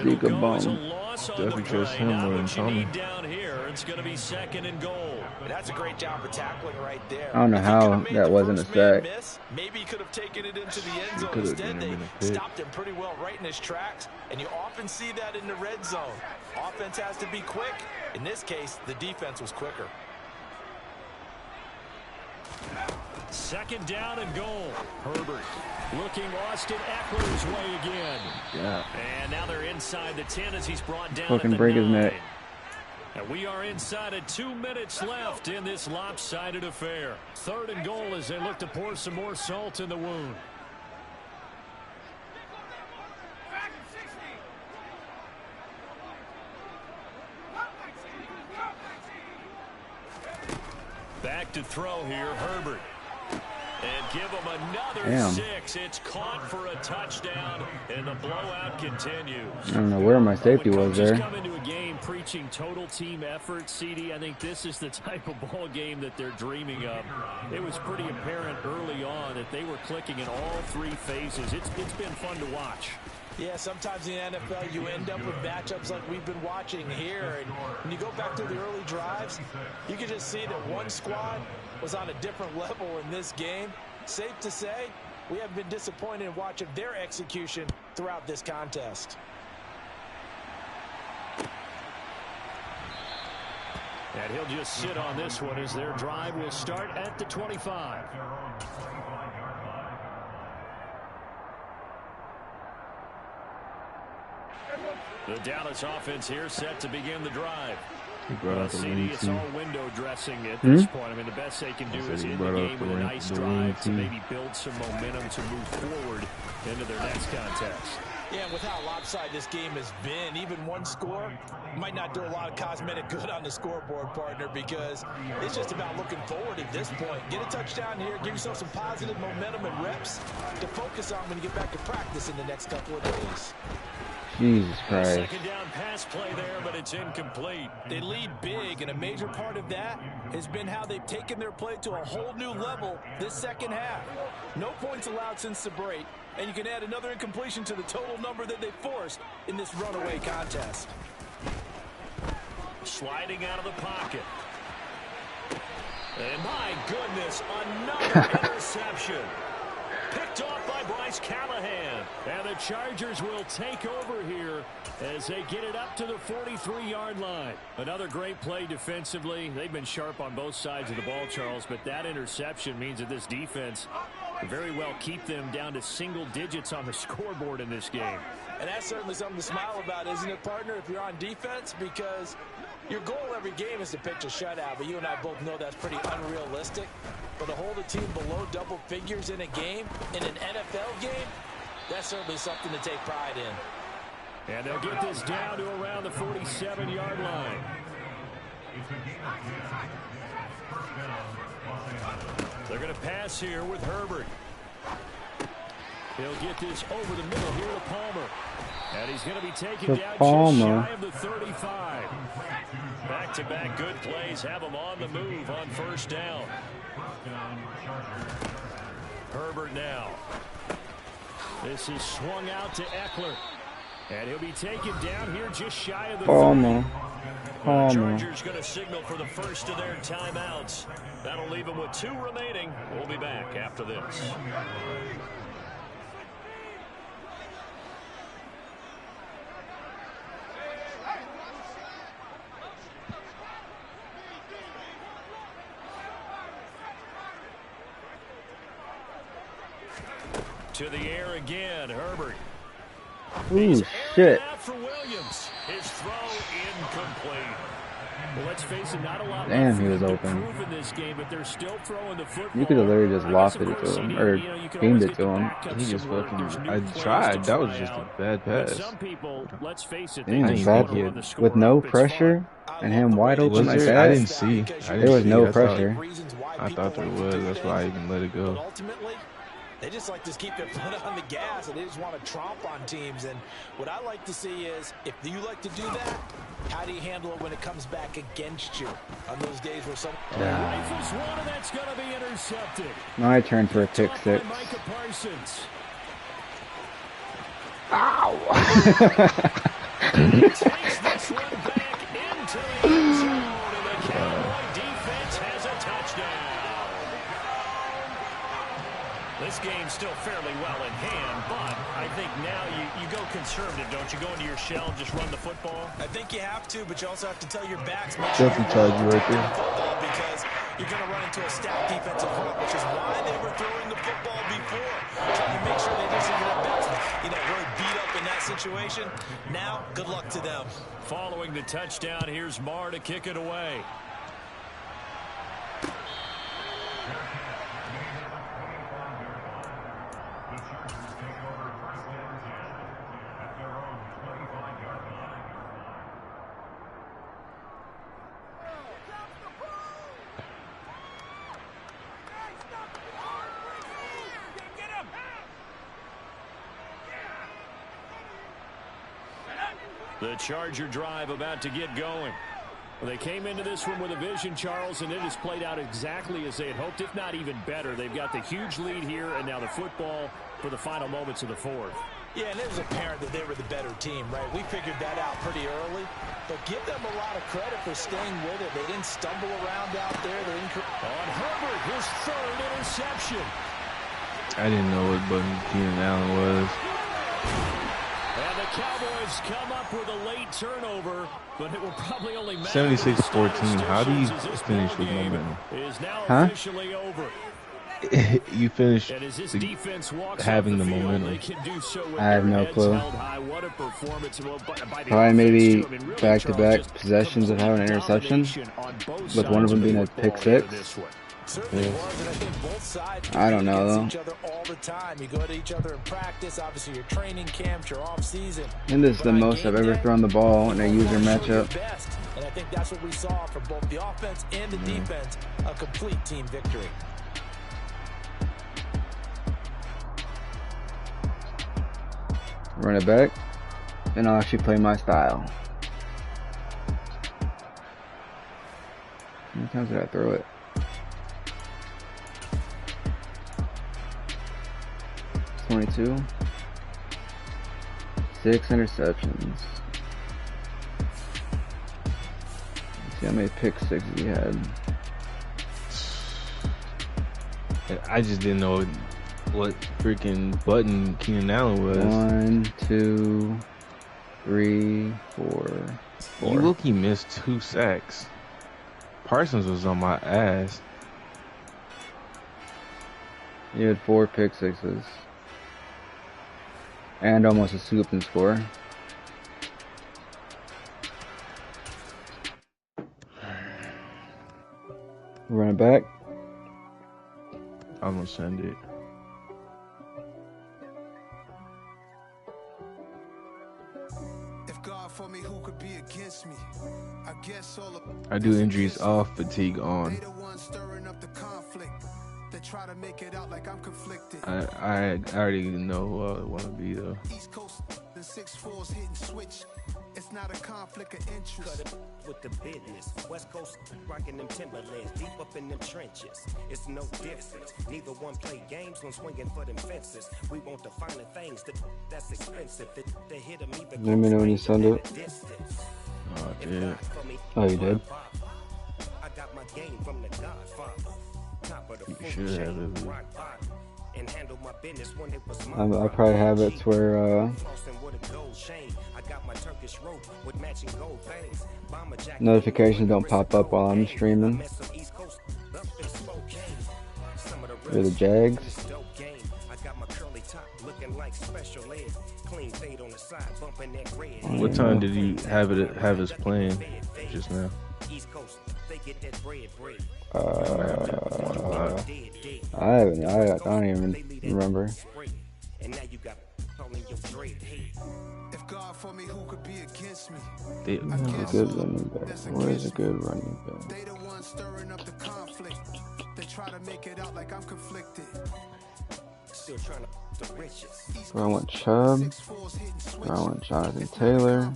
Zeke a bum. Definitely trust him more than Tommy. Down here, it's going to be 2nd and goal. That's a great job of tackling right there. I don't know how that wasn't a sack. Maybe he could have taken it into the end zone. Instead, they stopped him pretty well right in his tracks, and you often see that in the red zone. Offense has to be quick. In this case, the defense was quicker. 2nd down and goal. Herbert looking Austin Eckler's way again. Yeah. And now they're inside the 10 as he's brought down. Fucking at the break his 9. neck. And we are inside at 2 minutes left in this lopsided affair. 3rd and goal as they look to pour some more salt in the wound. Back to throw here, Herbert. And give him another 6. It's caught for a touchdown, and the blowout continues. I don't know where my safety was there. Come into a game preaching total team effort, CD. I think this is the type of ball game that they're dreaming of. It was pretty apparent early on that they were clicking in all 3 phases. It's been fun to watch. Yeah, sometimes in the NFL you end up with matchups like we've been watching here. And when you go back to the early drives, you can just see that one squad was on a different level in this game. Safe to say, we haven't been disappointed in watching their execution throughout this contest. And he'll just sit on this one as their drive will start at the 25. The Dallas offense here set to begin the drive. CD, it's all window dressing at this point. I mean, the best they can do is in the game with a nice drive to maybe build some momentum to move forward into their next contest. Yeah, with how lopsided this game has been, even one score might not do a lot of cosmetic good on the scoreboard, partner, because it's just about looking forward at this point. Get a touchdown here, give yourself some positive momentum and reps to focus on when you get back to practice in the next couple of days. Jesus Christ. Second down pass play there, but it's incomplete. They lead big, and a major part of that has been how they've taken their play to a whole new level this second half. No points allowed since the break, and you can add another incompletion to the total number that they forced in this runaway contest. Sliding out of the pocket. And my goodness, another interception. Picked off by Bryce Callahan. And the Chargers will take over here as they get it up to the 43-yard line. Another great play defensively. They've been sharp on both sides of the ball, Charles, but that interception means that this defense very well keep them down to single digits on the scoreboard in this game. And that's certainly something to smile about, isn't it, partner, if you're on defense? Because your goal every game is to pitch a shutout, but you and I both know that's pretty unrealistic. But to hold a team below double figures in a game, in an NFL game, that's certainly something to take pride in. And they'll get this down to around the 47-yard line. They're going to pass here with Herbert. He'll get this over the middle here to Palmer. And he's going to be taken down just shy of the 35. Back-to-back good plays have him on the move on first down. Herbert now. This is swung out to Eckler. And he'll be taken down here just shy of the 30. The Chargers going to signal for the first of their timeouts. That'll leave them with 2 remaining. We'll be back after this. To the air again, Herbert. Ooh, shit. For Williams. His throw incomplete. Well, let's face it, not a lot Damn, he was open. In this game, but they're still throwing the football. You could have literally just lofted it to him, or beamed it to him. He just fucking, I tried. That was just a bad pass. Some people, let's face it, with no pressure and him wide open like that. I didn't see. There was no pressure. I thought there was. That's why I even let it go. Ultimately, they just like to keep their foot on the gas, and they just want to tromp on teams. And what I like to see is, if you like to do that, how do you handle it when it comes back against you on those days where some... That's going to be intercepted. My turn for a pick six. Ow! Takes this one back into the end zone, and the Cowboy defense has a touchdown. This game's still fairly well in hand, but I think now you go conservative, don't you? Go into your shell and just run the football? I think you have to, but you also have to tell your backs, make Definitely charge you right there. Football, because you're going to run into a stacked defensive front, which is why they were throwing the football before, trying to make sure they didn't get their backs, really beat up in that situation. Now, good luck to them. Following the touchdown, here's Marr to kick it away. The Charger drive about to get going. Well, they came into this one with a vision, Charles, and it has played out exactly as they had hoped, if not even better. They've got the huge lead here, and now the football for the final moments of the fourth. Yeah, and it was apparent that they were the better team, right? We figured that out pretty early, but give them a lot of credit for staying with it. They didn't stumble around out there. On Herbert, his third interception. I didn't know what button Keenan Allen was. And the Cowboys come up with a late turnover, but it will probably only matter. 76-14. How do you finish with momentum? Is now officially over. you finish And as his defense walks having off the field, momentum. they can do so with I have their no heads clue. held high. What a performance. Well, by the Probably offense, maybe too. I mean, really, back-to-back Charles, just possessions of having an complete interception, domination on both with sides one of them the being a football pick here in six. this one. Certainly was, and I think both sides I don't know, against though. each other all the time. You go to each other in practice, obviously your training camps, your off season. And this is the most I've ever thrown the ball in a user matchup. And I think that's what we saw from both the offense and the defense, a complete team victory. Run it back, and I'll actually play my style. How many times did I throw it? 22. 6 interceptions. Let's see how many pick sixes he had. I just didn't know what freaking button Keenan Allen was. 1, 2, 3, 4. You look, he missed 2 sacks. Parsons was on my ass. He had 4 pick sixes. And almost a scoop and score. Run it back. I'm gonna send it. If God for me, who could be against me? I guess all of I do injuries off, fatigue on. they the ones stirring up the conflict. They try to make it out like I'm conflicted. I already know who I want to be though. East Coast the 6-4s hitting switch. It's not a conflict of interest. With the business, West Coast rocking them Timberlands, deep up in them trenches. It's no difference. Neither one play games when swinging for them fences. We want the finer things that's expensive. The hit them either. Let me know when you send it. Oh, I did. Oh, you did? I got my game from the Godfather. Top of the You should have it. rock bottom. And handle my business when it was my I probably have it to where Flossing with a gold chain. I got my Turkish rope with matching gold things. Bomber jacket. notifications don't pop up while I'm streaming. Or the Jags. What time did you have us playing just now? I don't even remember. And now you got all in your dread head. If God for me, who could be against me? Where's a good running back? Where's a good running back? They the ones stirring up the conflict. They try to make it out like I'm conflicted. Still trying to the riches. Do I want Chubb? Do I want Jonathan Taylor?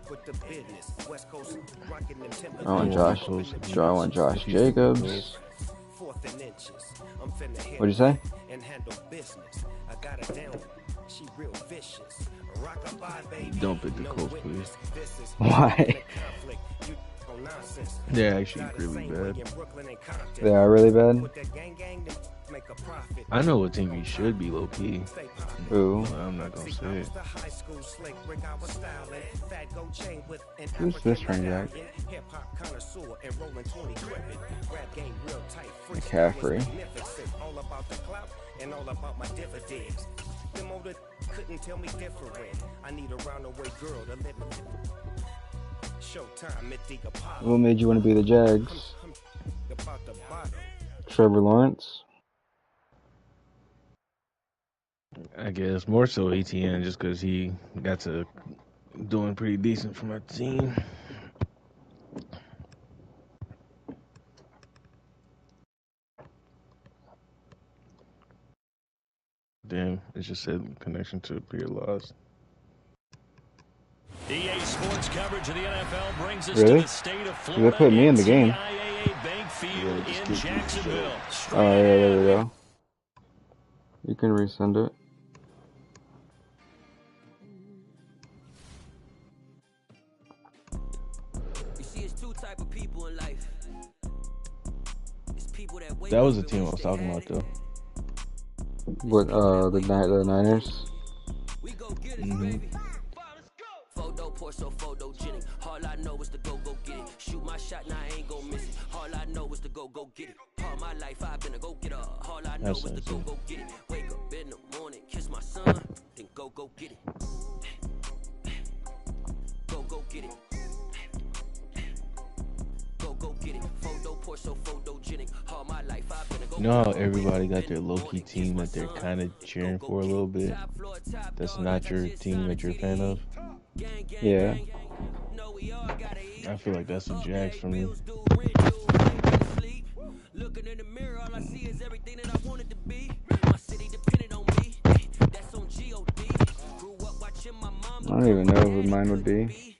With the business. West Coast rocking them timber. Do I want Josh Jacobs? Fourth and inches. I'm finna hit What'd you say? and handle business. I got her down. She real vicious. Rock-a-bye, baby. Don't pick the No Colts, witness. please. This is Why? conflict. You on nonsense. They're actually Got the really same way bad. in Brooklyn and Compton. They are really bad? With that gang to make a profit. I know what team you should be low key. Stay poppin'. Ooh. Well, I'm not gonna say it. The high school slick, rig our style and fat gold chain with an Who's this running back? hip hop connoisseur and rolling 20 crippin'. Rap game real tight, free McCaffrey. magnificent. All about the clout and all about my dividends. Them older couldn't tell me different. I need a roundaway girl to live in. Showtime at the Apollo. What made you want to be the Jags? About the bottom. Trevor Lawrence? I guess more so ATN just because he got to doing pretty decent for my team. Damn, it just said connection to peer loss. EA Sports coverage of the NFL brings us Really? to the state of They Florida. put me in the game. TIAA Bank Field just in keep you Jacksonville. Oh, yeah, there we go. You can resend it. You see, it's two type of people in life. It's people that wake That was up the team I and was wish talking they about had it. What, the Niners? We go get it, baby. Photo pour so photogenic. All I know is to go get it. Shoot my shot, now I ain't gon' miss it. All I know is to go get it. All my life I've been a go-getter. All I know is to go get it. Wake up in the morning, kiss my son, then go get it. Go get it. Go get it. Photo pour so photogenic. All my life I've been a go. You know how everybody got their low-key team that they're kind of cheering for a little bit? That's not your team that you're a fan of? Yeah. I feel like that's the Jags for me. Looking in the mirror, all I see is everything that I wanted to be. My city depended on me. That's on G.O.D. Grew up watching my mom. I don't even know who mine would be.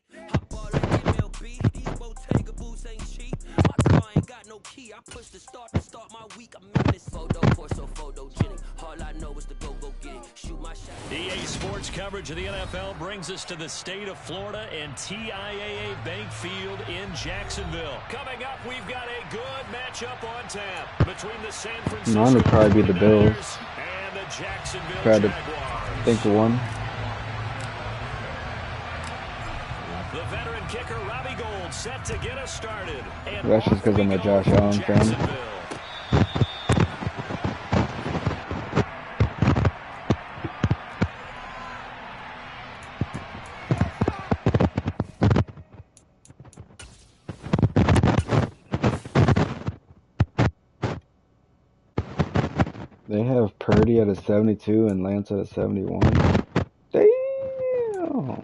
I push the start my week. I'm in this photo pour so photogenic. All I know is to go get it. Shoot my shot. EA Sports coverage of the NFL brings us to the state of Florida and TIAA Bank Field in Jacksonville. Coming up, we've got a good matchup on tap between the San Francisco Mine would probably be the Bills. And the Jacksonville Try to Jaguars. think of one. The veteran kicker Robbie Gould set to get us started. And That's just because I'm a Josh Allen fan. They have Purdy at a 72 and Lance at a 71. Damn.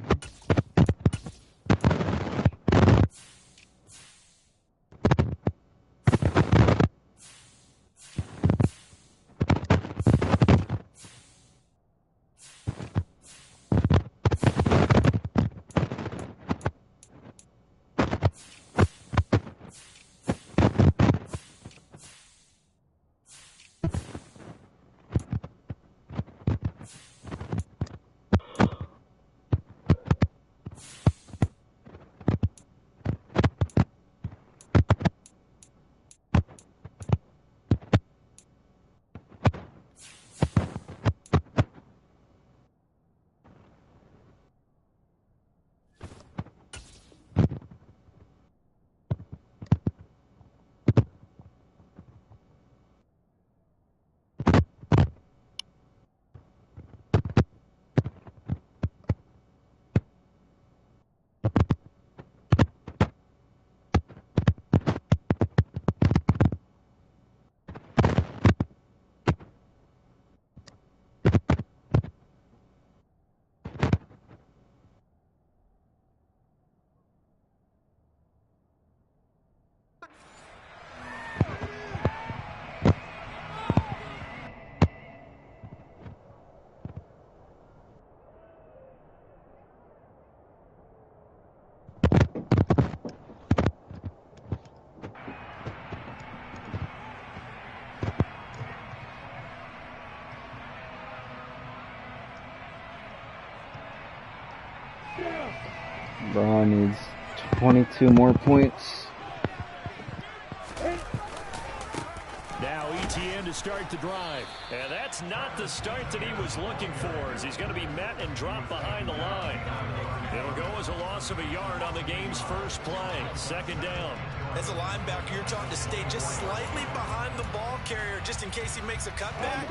Braun needs 22 more points. Now ETN to start the drive. And that's not the start that he was looking for, as he's going to be met and dropped behind the line. It'll go as a loss of a yard on the game's first play. Second down. As a linebacker, you're taught to stay just slightly behind the ball carrier just in case he makes a cutback.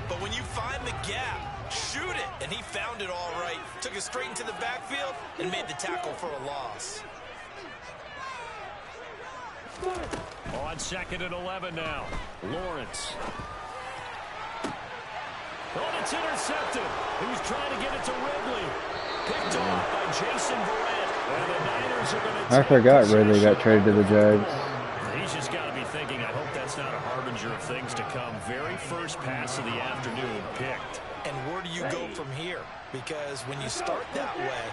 But when you find the gap, shoot it. And he found it all right. Took it straight into the backfield and made the tackle for a loss. On 2nd and 11 now. Lawrence. Oh, it's intercepted. He was trying to get it to Ridley. Picked off by Jason Verrett. And the Niners are going to I forgot Ridley got traded to the Jags. He's just got to be thinking, I hope that's not a harbinger of things to come. Very first pass of the afternoon picked. And where do you go from here? Because when you start that way,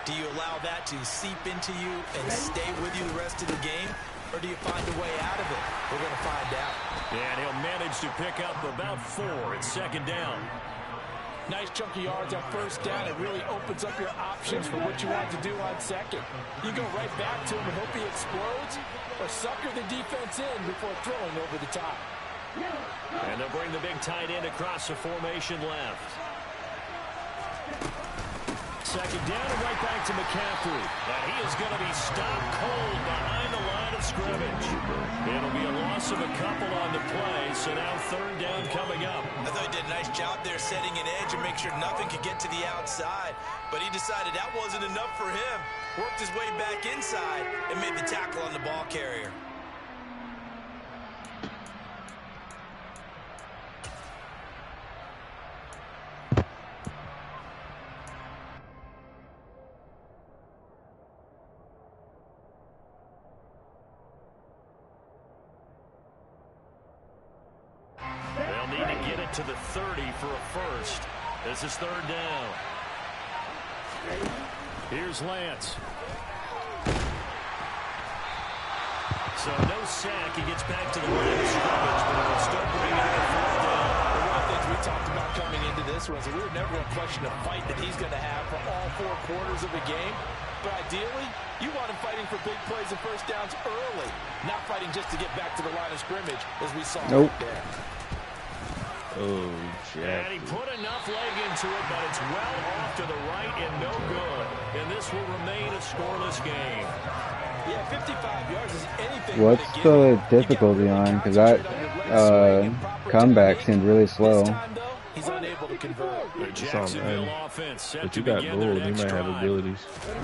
do you allow that to seep into you and stay with you the rest of the game? Or do you find a way out of it? We're going to find out. And he'll manage to pick up about 4 at second down. Nice chunk of yards on first down. It really opens up your options for what you want to do on second. You go right back to him and hope he explodes, or sucker the defense in before throwing over the top. And they'll bring the big tight end across the formation left. second down and right back to McCaffrey. And he is going to be stopped cold behind the line of scrimmage. It'll be a loss of a couple on the play, so now third down coming up. I thought he did a nice job there setting an edge and make sure nothing could get to the outside. But he decided that wasn't enough for him. Worked his way back inside and made the tackle on the ball carrier. They'll need to get it to the 30 for a first. This is third down. Here's Lance. So no sack. He gets back to the line of scrimmage, but it'll still bring it to fourth down. One of the things we talked about coming into this was that we were never going to question the fight that he's going to have for all 4 quarters of the game. But ideally, you want him fighting for big plays and first downs early, not fighting just to get back to the line of scrimmage, as we saw right there. Oh, Jack. And he put enough leg into it, but it's well off to the right and no good. And this will remain a scoreless game. Yeah, 55 yards is anything. What's the difficulty on? Because that comeback seemed really slow. He's unable to convert. The Jacksonville offense set but to you got begin gold. their You next might have drive. abilities.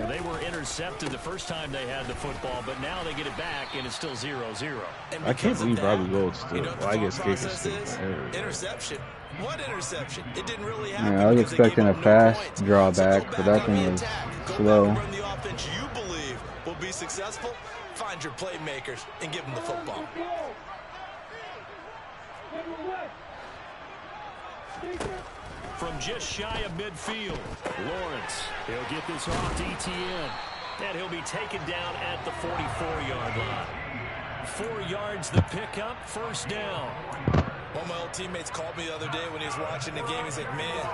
They were intercepted the first time they had the football, but now they get it back, and it's still 0-0. I can't believe Robbie Gold still. Well, I guess Cake is still interception. What interception? It didn't really happen. Yeah, I was expecting a fast drawback, but that thing was slow. Run the offense you believe will be successful. Find your playmakers and give them the football. From just shy of midfield, Lawrence. He'll get this off to ETN. And he'll be taken down at the 44-yard line. 4 yards the pickup, first down. One of my old teammates called me the other day when he was watching the game. He's like, man,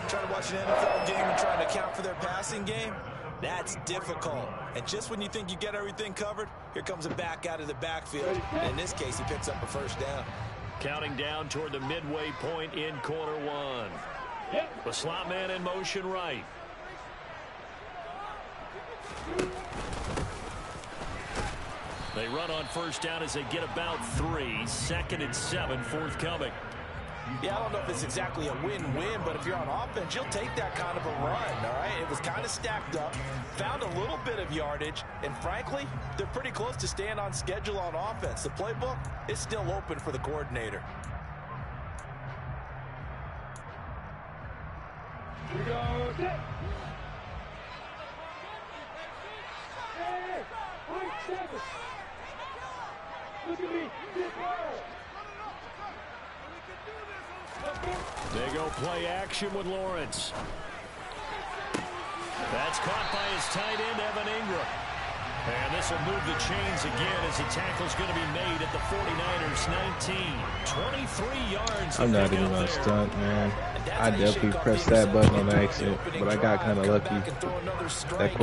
trying to watch an NFL game and trying to account for their passing game, that's difficult. And just when you think you get everything covered, here comes a back out of the backfield. And in this case, he picks up a first down. Counting down toward the midway point in quarter one. The slot man in motion right. They run on first down as they get about 3. 2nd and 7, forthcoming. Yeah, I don't know if it's exactly a win-win, but if you're on offense, you'll take that kind of a run, all right? It was kind of stacked up, found a little bit of yardage, and frankly, they're pretty close to staying on schedule on offense. The playbook is still open for the coordinator. Here we go. Set. Hey, point 7. Look at me. They go play action with Lawrence. That's caught by his tight end, Evan Ingram. And this will move the chains again as the tackle's going to be made at the 49ers 19. 23 yards. I'm not even on stunt, man. I definitely pressed that button on accident, but I got kind of lucky. That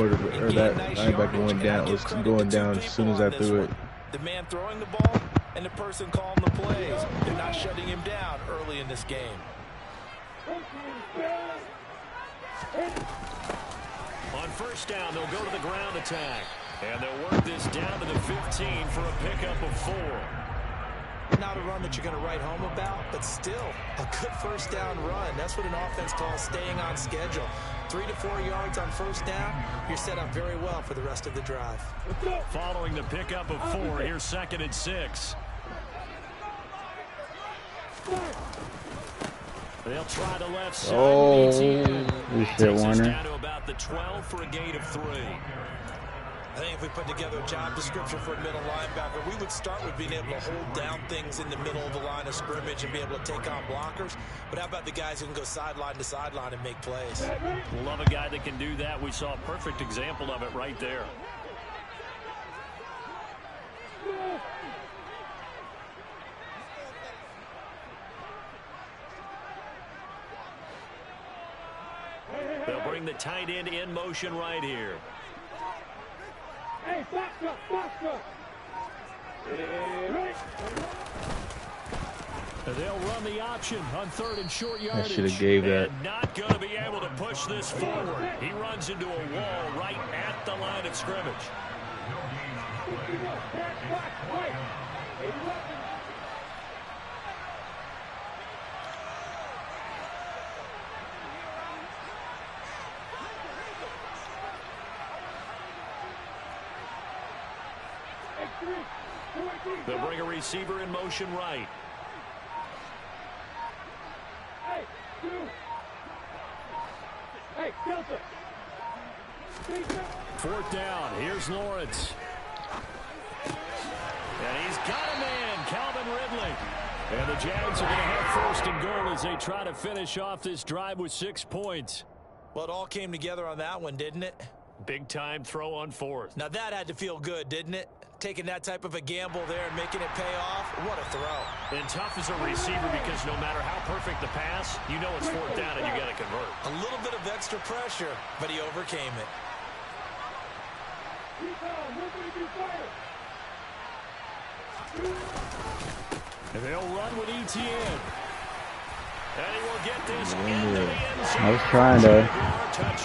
that linebacker went down, was going down as soon as I threw it. The man throwing the ball and the person calling the plays. They're not shutting him down early in this game. On first down, they'll go to the ground attack. And they'll work this down to the 15 for a pickup of 4. Not a run that you're going to write home about, but still a good first down run. That's what an offense calls staying on schedule. 3 to 4 yards on first down, you're set up very well for the rest of the drive. Following the pickup of 4, here's 2nd and 6. They'll try the left side. Oh, you shit, Warner. Down to about the 12 for a gain of 3. I think if we put together a job description for a middle linebacker, we would start with being able to hold down things in the middle of the line of scrimmage and be able to take on blockers. But how about the guys who can go sideline to sideline and make plays? Love a guy that can do that. We saw a perfect example of it right there. They'll bring the tight end in motion right here. Hey, box up, box up. They'll run the option on 3rd and short yardage. I should have gave that. And not going to be able to put push this forward. He runs into a wall right at the line of scrimmage. They'll bring a receiver in motion right. Fourth down. Here's Lawrence. And he's got a man, Calvin Ridley. And the Jags are going to have first and goal as they try to finish off this drive with 6 points. Well, it all came together on that one, didn't it? Big time throw on fourth. Now that had to feel good, didn't it? Taking that type of a gamble there and making it pay off. What a throw. And tough as a receiver because no matter how perfect the pass, you know it's fourth down and you got to convert. A little bit of extra pressure, but he overcame it. And they'll run with ETN. And he will get this into the end zone.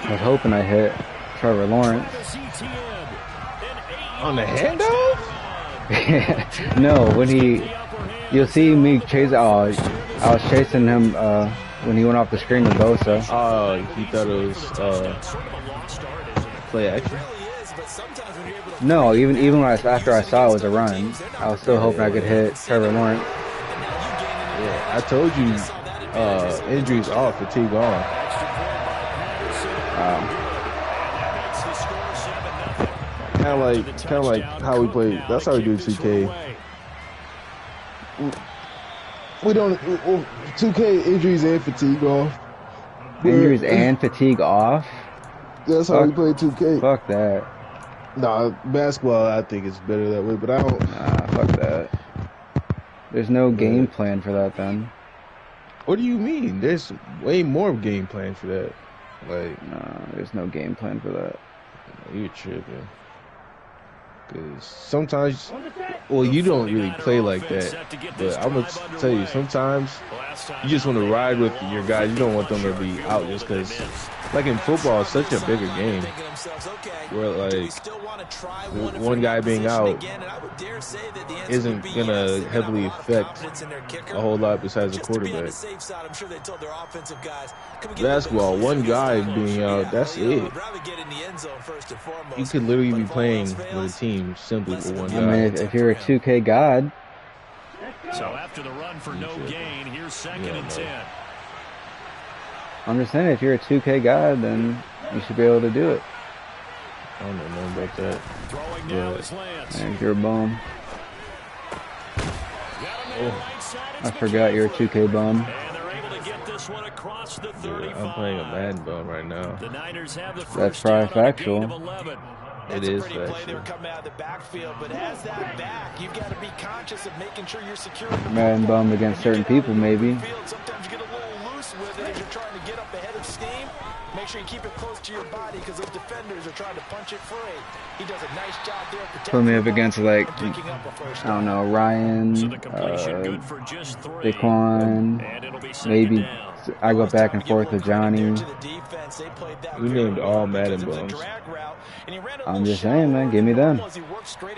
I was hoping I hit Trevor Lawrence. On the handoff? No, when you'll see me chase. Oh, I was chasing him when he went off the screen with Bosa. Oh, he thought it was play action. No, even when after I saw it was a run, I was still hoping I could hit Trevor Lawrence. Yeah, I told you, injuries off, fatigue on. Kind of like how we play. That's how we do 2K. We don't 2K injuries and fatigue off. Injuries and fatigue off. That's how we play 2K. Fuck that. Nah, basketball I think is better that way, but I don't. Nah, fuck that. There's no game plan for that then. What do you mean? There's way more game plan for that. Like, nah, there's no game plan for that. You're tripping. Because sometimes, well, you don't really play like that. But I'm going to tell you, sometimes you just want to ride with your guys. You don't want them to be out just because, like in football, it's such a bigger game. Where, like, one guy being out isn't going to heavily affect a whole lot besides the quarterback. Basketball, one guy being out, that's it. You could literally be playing with a team simply for one guy. I mean, if you're a 2K god. So after the run for no gain, here's second and 10. I'm just saying, if you're a 2K god, then you should be able to do it. I don't know nothing about that. Throwing now is Lance. And you're a bum. I forgot you're a 2K bum. And they're able to get this one across the 35. I'm playing a Madden bum right now. The Niners have the That's first probably down on a factual. gain of 11. It is Play they were coming out of the backfield, but as that back, you've got to be conscious of making sure you're secure. Madden bum against certain people, maybe. Sometimes you get a little loose with it as you're trying to get up ahead of steam. Make sure you keep it close to your body because those defenders are trying to punch it free. He does a nice job there protecting. Put me up against, like, I don't know, Ryan, Daquan, maybe. I go back and forth with Johnny. We named all Madden bums. I'm just saying, man, give me them. Once he made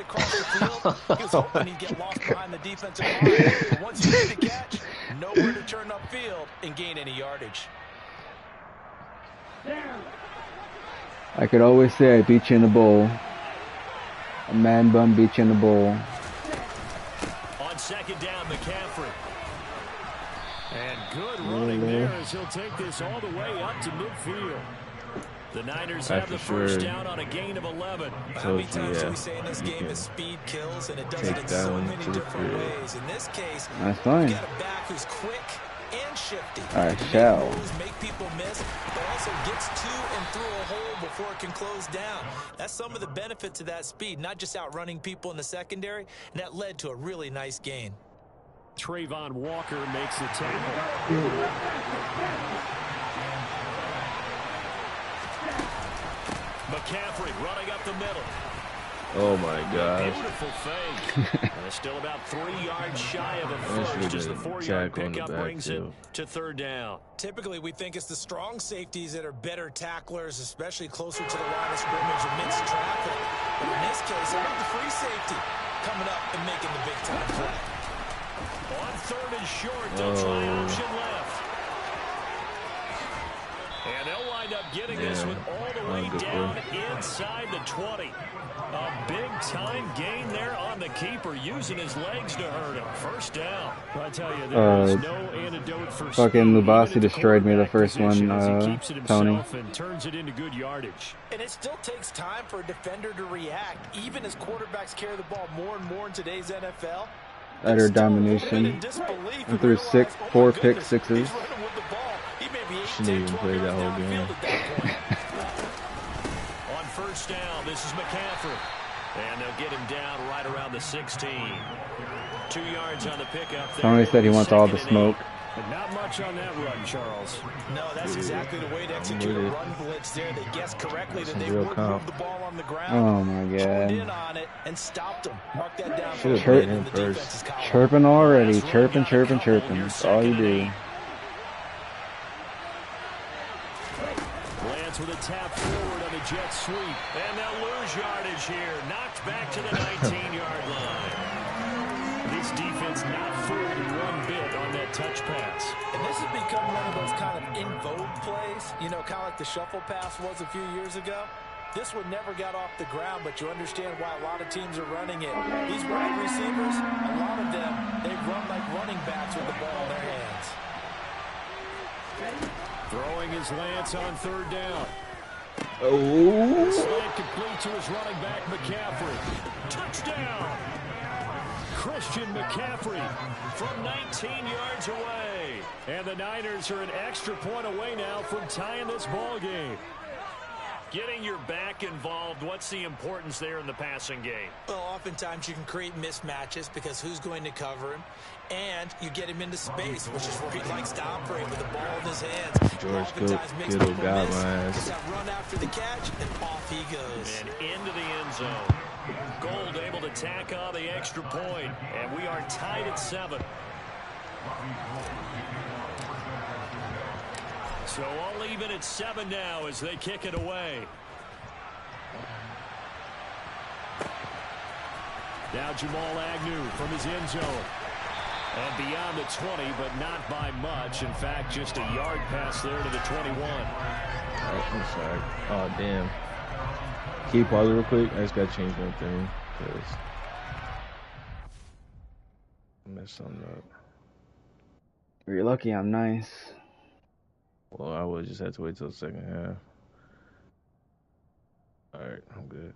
the catch, nowhere to turn upfield and gain any yardage. I could always say I beat you in the bowl. A man bum beat you in the bowl. On second down, McCaffrey. And good running there as he'll take this all the way up to midfield. The Niners have the first down on a gain of 11. How many times do we say in this game that speed kills, and it does it in so many different ways. In this case, that's fine. You got a back who's quick and shifty. I shall. Make people miss, but also gets to and through a hole before it can close down. That's some of the benefits of that speed, not just outrunning people in the secondary, and that led to a really nice gain. Trayvon Walker makes the tackle. McCaffrey running up the middle. Oh my gosh. Beautiful fake. And it's still about 3 yards shy of a first as the 4-yard pickup brings it to third down. Typically, we think it's the strong safeties that are better tacklers, especially closer to the line of scrimmage amidst traffic. But in this case, I want the free safety coming up and making the big-time play. On third and short, they'll try option left. And they'll wind up getting this one all the way down inside the 20. A big-time gain there on the keeper, using his legs to hurt him. First down. Well, I tell you, there is no antidote for fucking Lubasi destroyed me the first one, Tony. And turns it into good yardage. And it still takes time for a defender to react, even as quarterbacks carry the ball more and more in today's NFL. Utter domination. And threw 4 pick sixes. Shouldn't even play that whole game. On first down, this is McCaffrey. And they'll get him down right around the 16. 2 yards on the pickup. Tony said he wants all the smoke. But not much on that run, Charles. No, that's exactly the way to execute a run blitz there. They guessed correctly that they would move the ball on the ground. Oh my god. In on it and stopped them. Mark that down. Chirping already. Chirping. That's all you do. Lance with a tap forward on the jet sweep. And they'll lose yardage here. Knocked back to the 19-yard line. This defense not fooled one bit on that touch pass. And this has become one of those kind of in vogue plays, you know, kind of like the shuffle pass was a few years ago. This one never got off the ground, but you understand why a lot of teams are running it. These wide receivers, a lot of them, they run like running backs with the ball in their hands. Throwing his Lance on third down. Oh. Slant complete to his running back, McCaffrey. Touchdown! Christian McCaffrey from 19 yards away. And the Niners are an extra point away now from tying this ball game. Getting your back involved, what's the importance there in the passing game? Well, oftentimes you can create mismatches because who's going to cover him? And you get him into space, which is where he likes to operate with the ball in his hands. George Kittle got my ass. That run after the catch, and off he goes. And into the end zone. Gold able to tack on the extra point, and we are tied at 7. So all even at 7 now as they kick it away. Now Jamal Agnew from his end zone. And beyond the 20, but not by much. In fact, just a yard pass there to the 21. I'm sorry. Oh, damn. Can you pause it real quick? I just got to change one thing. Because I messed something up. You're lucky I'm nice. Well, I would just have to wait till the second half. Alright, I'm good.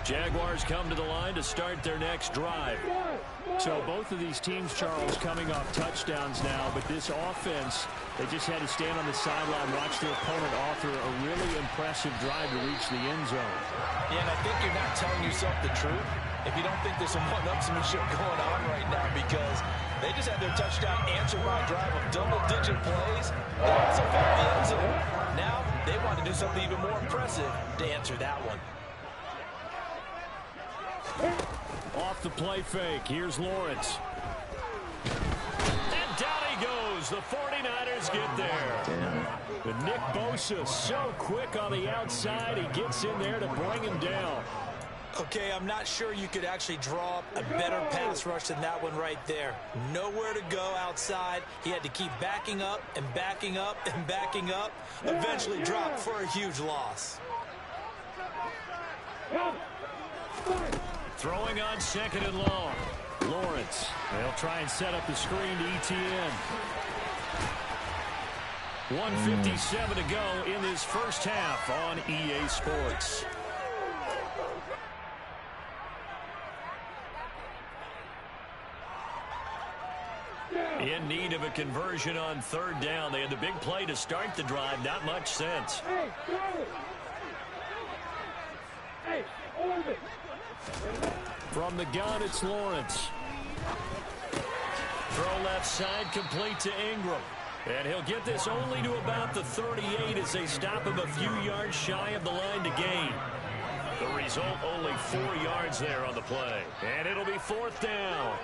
Jaguars come to the line to start their next drive. So both of these teams, Charles, coming off touchdowns now, but this offense, they just had to stand on the sideline, watch their opponent author a really impressive drive to reach the end zone. Yeah, and I think you're not telling yourself the truth if you don't think there's some one-upsmanship going on right now, because they just had their touchdown answered by a drive of double-digit plays. They also found the end zone. Now they want to do something even more impressive to answer that one. Off the play fake, here's Lawrence. And down he goes. The 49ers get there. Damn. But Nick Bosa so quick on the outside, he gets in there to bring him down. Okay, I'm not sure you could actually draw up a better pass rush than that one right there. Nowhere to go outside. He had to keep backing up and backing up and backing up. Eventually dropped for a huge loss. Throwing on second and long. Lawrence. They'll try and set up the screen to ETN. 1:57 to go in this first half on EA Sports. In need of a conversion on third down. They had the big play to start the drive. Not much sense. From the gun, it's Lawrence. Throw left side, complete to Ingram. And he'll get this only to about the 38 as they stop him a few yards shy of the line to gain. The result, only 4 yards there on the play. And it'll be 4th down.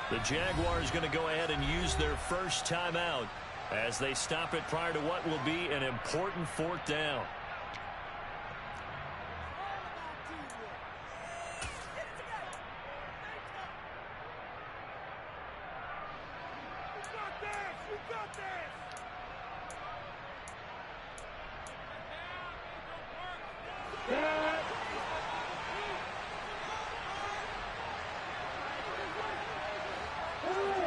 The Jaguars going to go ahead and use their first timeout as they stop it prior to what will be an important 4th down.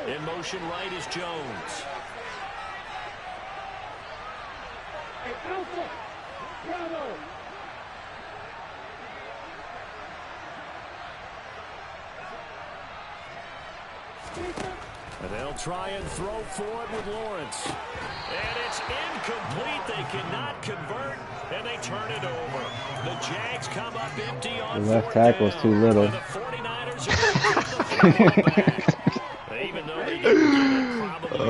In motion right is Jones. And they'll try and throw for it with Lawrence. And it's incomplete. They cannot convert, and they turn it over. The Jags come up empty on the left tackle's too little. The 49ers are going to get the football back. Even though they didn't get it, probably the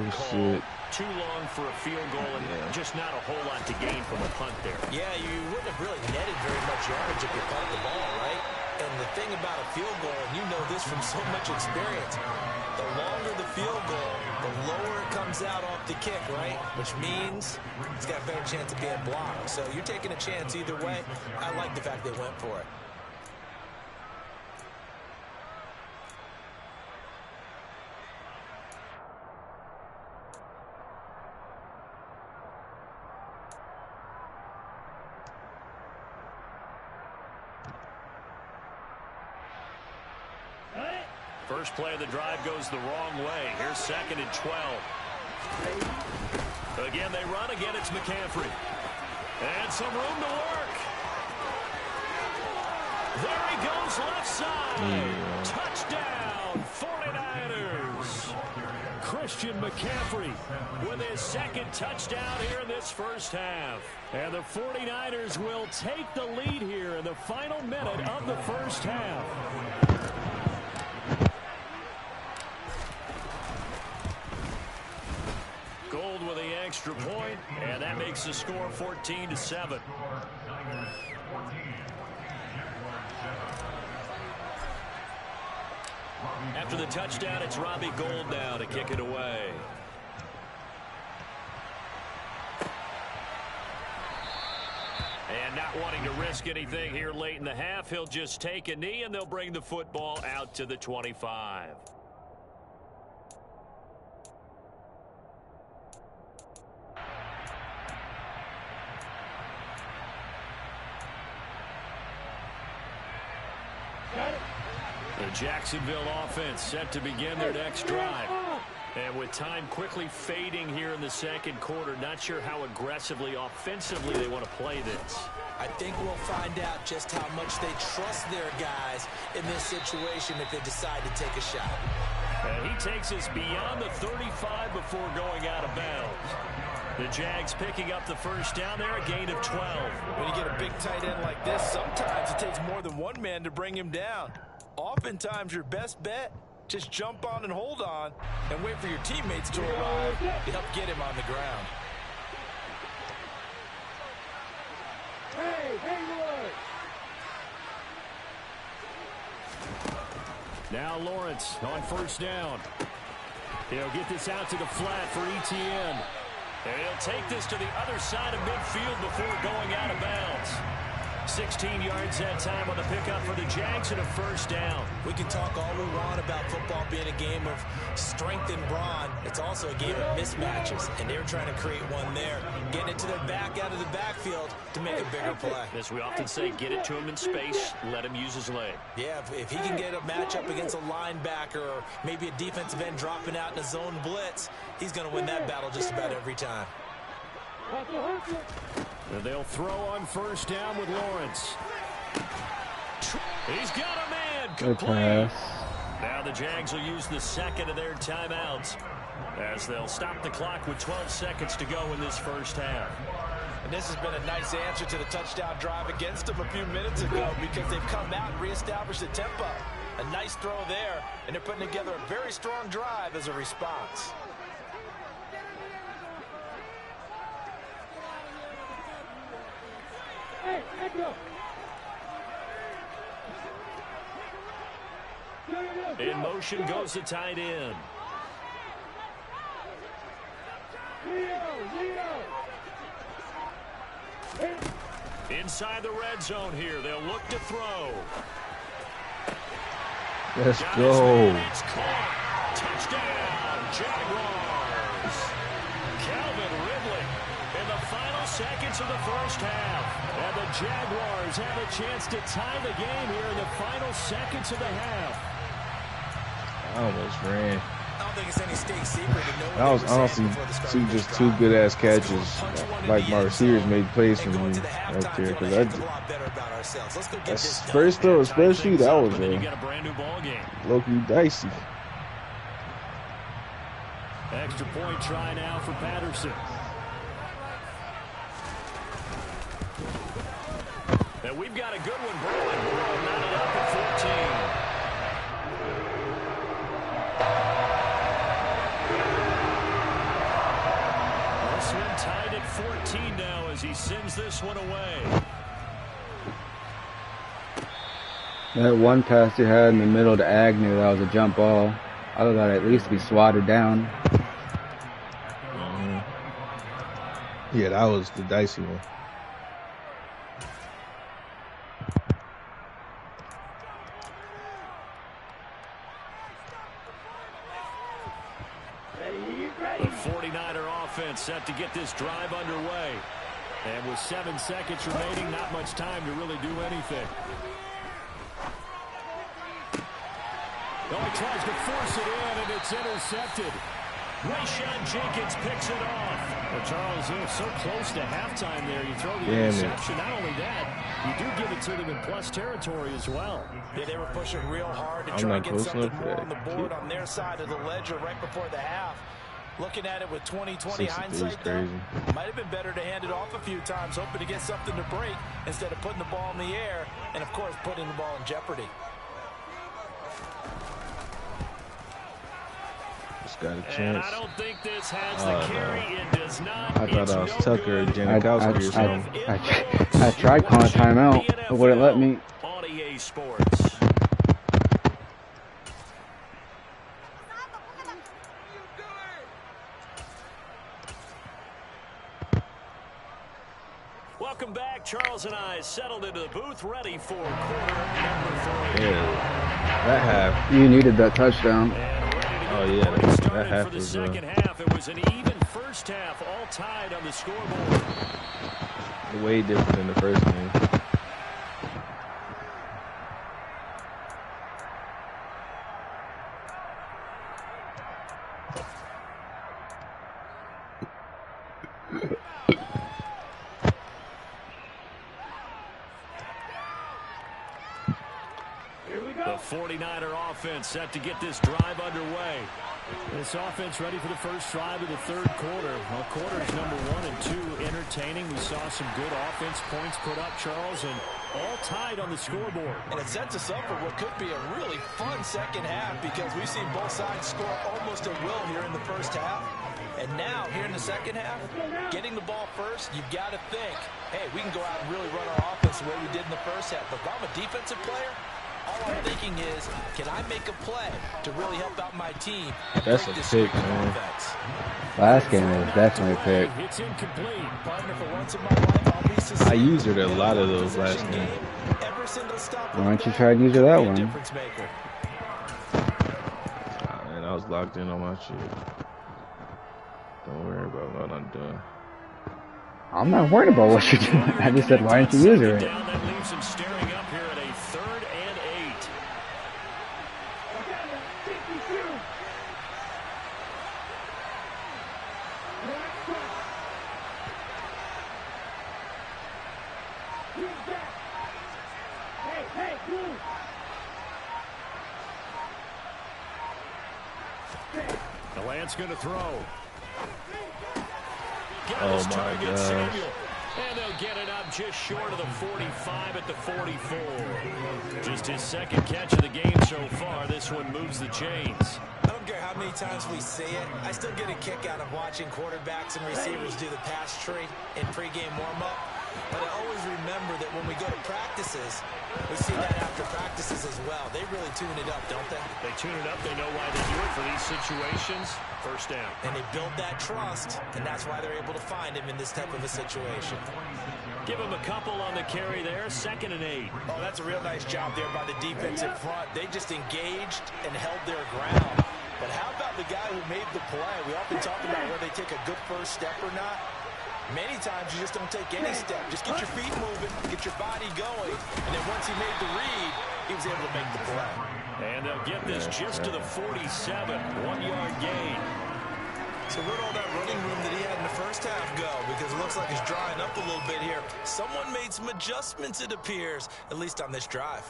right call. Too long for a field goal and just not a whole lot to gain from a punt there. Yeah, you wouldn't have really netted very much yardage if you punt the ball, right? And the thing about a field goal, and you know this from so much experience, the longer the field goal, the lower it comes out off the kick, right? Which means it's got a better chance of being blocked. So you're taking a chance either way. I like the fact they went for it. First play of the drive goes the wrong way. Here's 2nd and 12. Again, they run. Again, it's McCaffrey. And some room to work. There he goes left side. Touchdown, 49ers. Christian McCaffrey with his 2nd touchdown here in this first half. And the 49ers will take the lead here in the final minute of the first half. Gold with the extra point, and that makes the score 14-7. After the touchdown, it's Robbie Gould now to kick it away. And not wanting to risk anything here late in the half, he'll just take a knee, and they'll bring the football out to the 25. The Jacksonville offense set to begin their next drive. And with time quickly fading here in the 2nd quarter, not sure how aggressively, offensively they want to play this. I think we'll find out just how much they trust their guys in this situation if they decide to take a shot. And he takes us beyond the 35 before going out of bounds. The Jags picking up the first down there, a gain of 12. When you get a big tight end like this, sometimes it takes more than one man to bring him down. Oftentimes, your best bet, just jump on and hold on and wait for your teammates to arrive to help get him on the ground. Now Lawrence on first down. He'll get this out to the flat for Etienne. And he'll take this to the other side of midfield before going out of bounds. 16 yards that time on the pickup for the Jags and a first down. We can talk all we want about football being a game of strength and brawn. It's also a game of mismatches, and they're trying to create one there. Getting it to their back out of the backfield to make a bigger play. As we often say, get it to him in space, let him use his leg. Yeah, if he can get a matchup against a linebacker or maybe a defensive end dropping out in a zone blitz, he's going to win that battle just about every time. And they'll throw on first down with Lawrence. He's got a man. Complete. Now the Jags will use the second of their timeouts as they'll stop the clock with 12 seconds to go in this first half. And this has been a nice answer to the touchdown drive against them a few minutes ago because they've come out and reestablished the tempo. A nice throw there, and they're putting together a very strong drive as a response. In motion goes the tight end. Inside the red zone here. They'll look to throw. Let's go. It's caught. Touchdown, Jaguars. Calvin Ridley in the final seconds of the first half. And the Jaguars have a chance to tie the game here in the final seconds of the half. I almost ran. I don't think it's any state secret to know. That was honestly just two good-ass catches. Like my receivers made plays for me right there. That's first throw especially, that was low-key dicey. Extra point try now for Patterson. And we've got a good one brewing. Burrow knotted up at 14. This one tied at 14 now as he sends this one away. That one pass he had in the middle to Agnew, that was a jump ball. I thought that at least be swatted down. Yeah, that was the dicey one. The 49er offense set to get this drive underway. And with 7 seconds remaining, not much time to really do anything. Oh, he tries to force it in, and it's intercepted. Rayshawn Jenkins picks it off. Well, Charles, you know, so close to halftime there. You throw the interception. Not only that, you do give it to them in plus territory as well. Yeah, they were pushing real hard to try to get something more on the board on their side of the ledger right before the half. Looking at it with 20/20 hindsight, though, might have been better to hand it off a few times, hoping to get something to break instead of putting the ball in the air and, of course, putting the ball in jeopardy. Got a chance. And I don't think this has the carry. It does not. I thought that was Tucker or Janikowski or something. I tried calling timeout. It wouldn't let me. On EA Sports. Welcome back. Charles and I settled into the booth, ready for quarter number 3. Yeah, that half. You needed that touchdown. Oh yeah, that half for the was. second half, it was an even first half, all tied on the scoreboard. Way different than the first game. The 49er offense set to get this drive underway. This offense ready for the first drive of the third quarter. Well, quarters number 1 and 2 entertaining. We saw some good offense points put up, Charles, and all tied on the scoreboard. And it sets us up for what could be a really fun second half because we've seen both sides score almost at will here in the first half. And now, here in the second half, getting the ball first, you've got to think, hey, we can go out and really run our offense the way we did in the first half. But if I'm a defensive player, All I'm thinking is, can I make a play to really help out my team? That's a pick, man. Last game was definitely a pick. It's incomplete. Partner, for once in my life, I'll be succinct. I used it a lot of those last games. Every single stop. Why don't you try to use it that one? Man, I was locked in on my shit. Don't worry about what I'm doing. I'm not worried about what you're doing. I just said, why don't you use it? That leaves him staring up here at a 3rd and 8. The Lance going to throw. Oh my gosh. And they'll get it up just short of the 45 at the 44. Just his 2nd catch of the game so far. This one moves the chains. I don't care how many times we see it. I still get a kick out of watching quarterbacks and receivers do the pass tree in pregame warm-up. But I always remember that when we go to practices, we see that after practices as well. They really tune it up, don't they? They tune it up. They know why they do it for these situations. First down. And they build that trust, and that's why they're able to find him in this type of a situation. Give him a couple on the carry there. 2nd and 8. Oh, that's a real nice job there by the defensive front. They just engaged and held their ground. But how about the guy who made the play? We often talk about whether they take a good first step or not. Many times you just don't take any step. Just get your feet moving, get your body going, and then once he made the read, he was able to make the play. And they'll get this just to the 47, 1-yard gain. So where'd all that running room that he had in the first half go? Because it looks like it's drying up a little bit here. Someone made some adjustments, it appears, at least on this drive.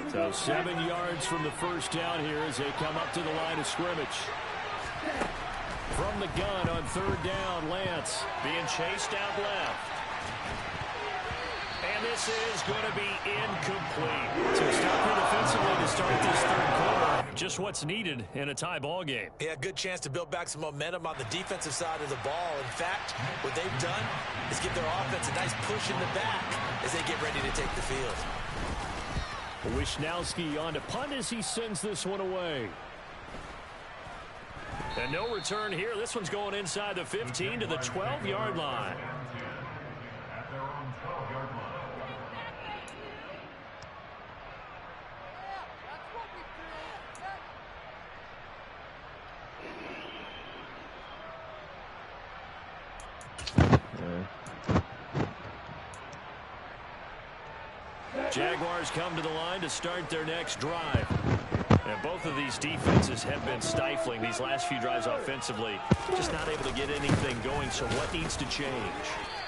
So 7 yards from the first down here as they come up to the line of scrimmage. From the gun on 3rd down, Lance being chased out left. And this is going to be incomplete. So stop here defensively to start this 3rd quarter. Just what's needed in a tie ball game. Yeah, good chance to build back some momentum on the defensive side of the ball. In fact, what they've done is give their offense a nice push in the back as they get ready to take the field. Wisnowski on to punt as he sends this one away. And no return here. This one's going inside the 15 to the 12-yard line. Jaguars come to the line to start their next drive. And both of these defenses have been stifling these last few drives offensively. Just not able to get anything going, so what needs to change?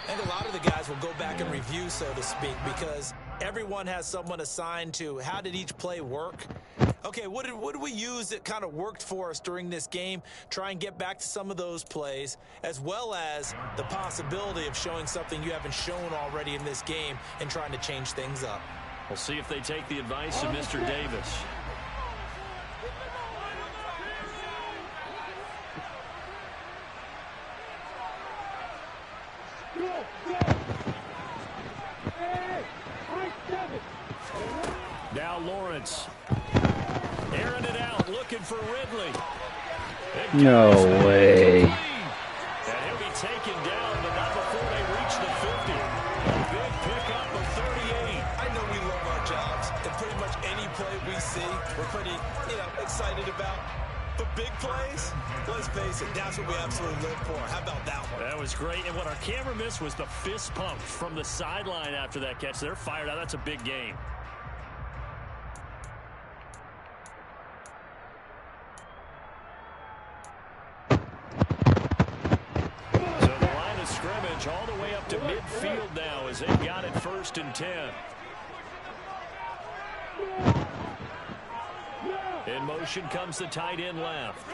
And a lot of the guys will go back and review, so to speak, because everyone has someone assigned to how did each play work. Okay, what did we use that kind of worked for us during this game? Try and get back to some of those plays, as well as the possibility of showing something you haven't shown already in this game and trying to change things up. We'll see if they take the advice of Mr. Davis. Now Lawrence. Airing it out, looking for Ridley. No way. And he'll be taken down, but not before they reach the 50. A big pickup of 38. I know we love our jobs, and pretty much any play we see, we're pretty, excited about. But big plays, let's face it, that's what we absolutely live for. How about that one? That was great, and what our camera missed was the fist pump from the sideline after that catch. They're fired out. That's a big game. Scrimmage all the way up to midfield now as they've got it 1st and 10. In motion comes the tight end left.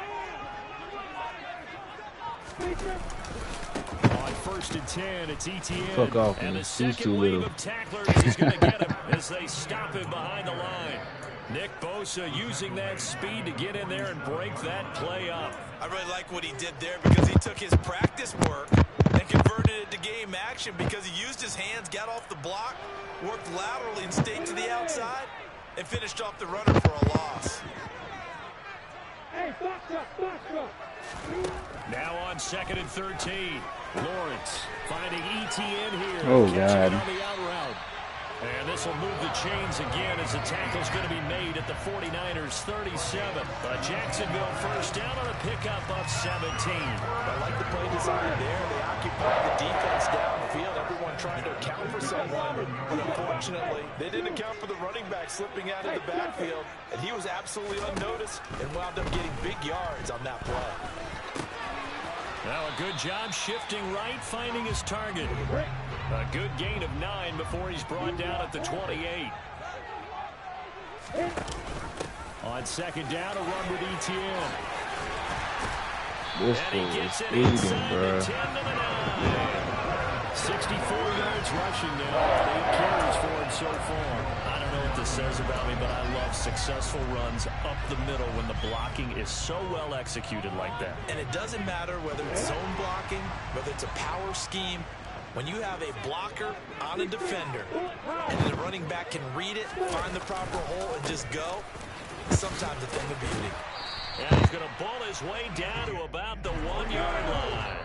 On 1st and 10, it's ETN. Fuck off, and the he's second too wave little. of tacklers is going to get him as they stop him behind the line. Nick Bosa using that speed to get in there and break that play up. I really like what he did there because he took his practice work and turning it to game action because he used his hands, got off the block, worked laterally and stayed to the outside, and finished off the runner for a loss. Hey, box up, box up. Now on 2nd and 13. Lawrence finding ETN here. Oh, Catching God. it on the out route. And this will move the chains again as the tackle's going to be made at the 49ers 37. A Jacksonville first down on a pickup of 17. I like the play design there. They occupied the defense downfield. Everyone trying to account for someone. But unfortunately, they didn't account for the running back slipping out of the backfield. And he was absolutely unnoticed and wound up getting big yards on that play. Now a good job shifting right, finding his target. A good gain of 9 before he's brought down at the 28. On 2nd down, a run with ETN. This And he fool gets is it eating, inside bro. the 10 to the 9. 64 yards rushing now. 8 carries for him so far. I don't know what this says about me, but I love successful runs up the middle when the blocking is so well executed like that. And it doesn't matter whether it's zone blocking, whether it's a power scheme. When you have a blocker on a defender and the running back can read it, find the proper hole, and just go, sometimes a thing of beauty. And he's going to ball his way down to about the 1-yard line.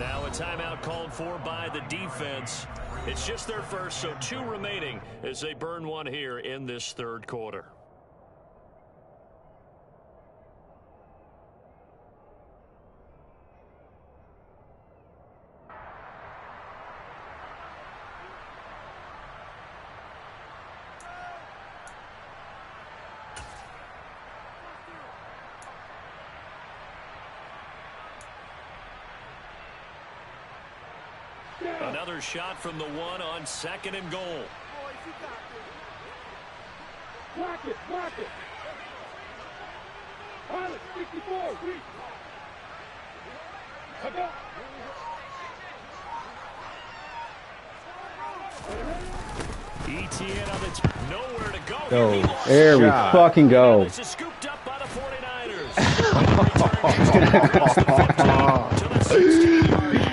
Now a timeout called for by the defense. It's just their first, so 2 remaining as they burn one here in this 3rd quarter. Another shot from the 1 on 2nd and goal. Block it, block it. Pilot, 64, reach. Look up. ETN on the top. Nowhere to go. Go. There we fucking go. This is scooped up by the 49ers. To the 16-yard line.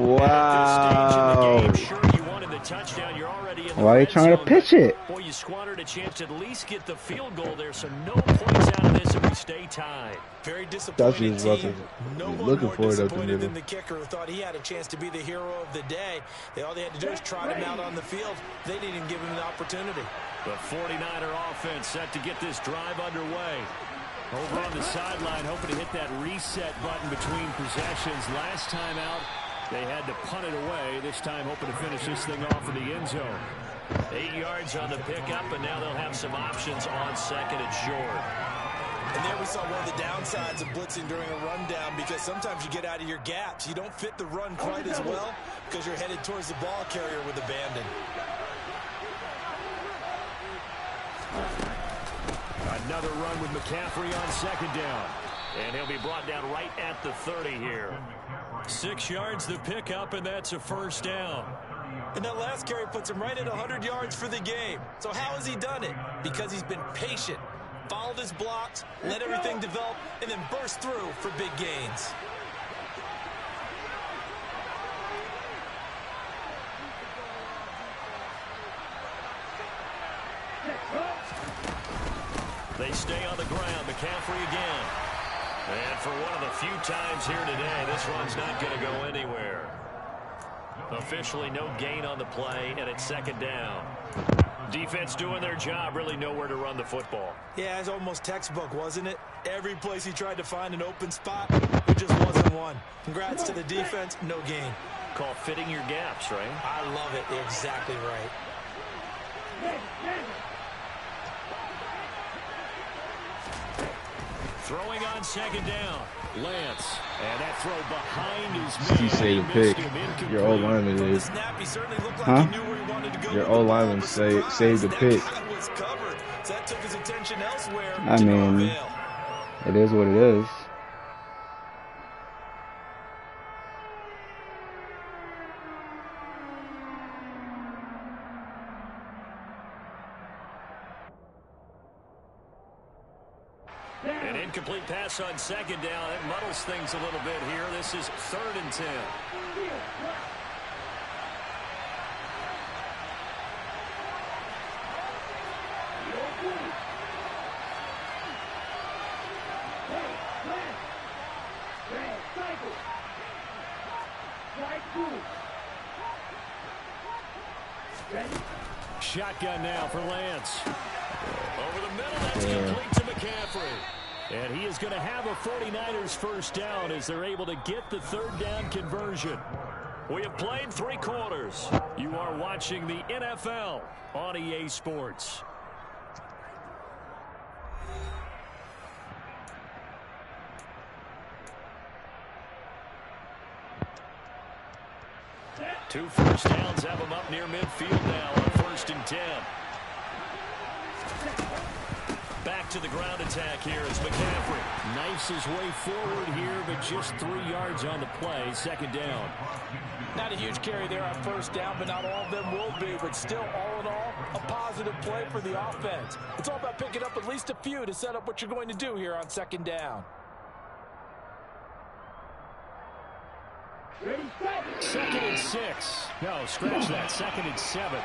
Wow. Sure you wanted the touchdown. You're already in the Why are you red trying to zone. pitch it? Boy, you squandered a chance to at least get the field goal there, so no points out of this if we stay tied. Very disappointing That's just team. No one looking more for it up the disappointed middle. than the kicker who thought he had a chance to be the hero of the day. All they had to do is trot him out on the field. They didn't even give him an opportunity. The 49er offense set to get this drive underway. Over on the sideline, hoping to hit that reset button between possessions. Last time out, they had to punt it away. This time hoping to finish this thing off in the end zone. 8 yards on the pickup, and now they'll have some options on 2nd and short. And there we saw one of the downsides of blitzing during a rundown, because sometimes you get out of your gaps. You don't fit the run quite as well because you're headed towards the ball carrier with abandon. Another run with McCaffrey on 2nd down. And he'll be brought down right at the 30 here. 6 yards the pickup, and that's a first down. And that last carry puts him right at 100 yards for the game. So how has he done it? Because he's been patient, followed his blocks, let everything develop, and then burst through for big gains. They stay on the ground. McCaffrey again. And for one of the few times here today, this run's not going to go anywhere. Officially no gain on the play, and it's 2nd down. Defense doing their job, really nowhere to run the football. Yeah, it's almost textbook, wasn't it? Every place he tried to find an open spot, it just wasn't one. Congrats to the defense, no gain. Call fitting your gaps, right? I love it. You're exactly right. Throwing on 2nd down. Lance. And that throw behind his man. He saved the pick. Your old lineman did. Huh? Your old lineman saved the pick. I mean, it is what it is. An incomplete pass on second down. That muddles things a little bit here. This is 3rd and 10. Shotgun now for Lance. Over the middle, that's complete to McCaffrey. And he is going to have a 49ers first down as they're able to get the 3rd down conversion. We have played 3 quarters. You are watching the NFL on EA Sports. Two first downs have them up near midfield now on 1st and 10. Back to the ground attack here is McCaffrey. Knifes his way forward here, but just 3 yards on the play. 2nd down. Not a huge carry there on 1st down, but not all of them will be. But still, all in all, a positive play for the offense. It's all about picking up at least a few to set up what you're going to do here on 2nd down. 2nd and 6. No, scratch that. 2nd and 7.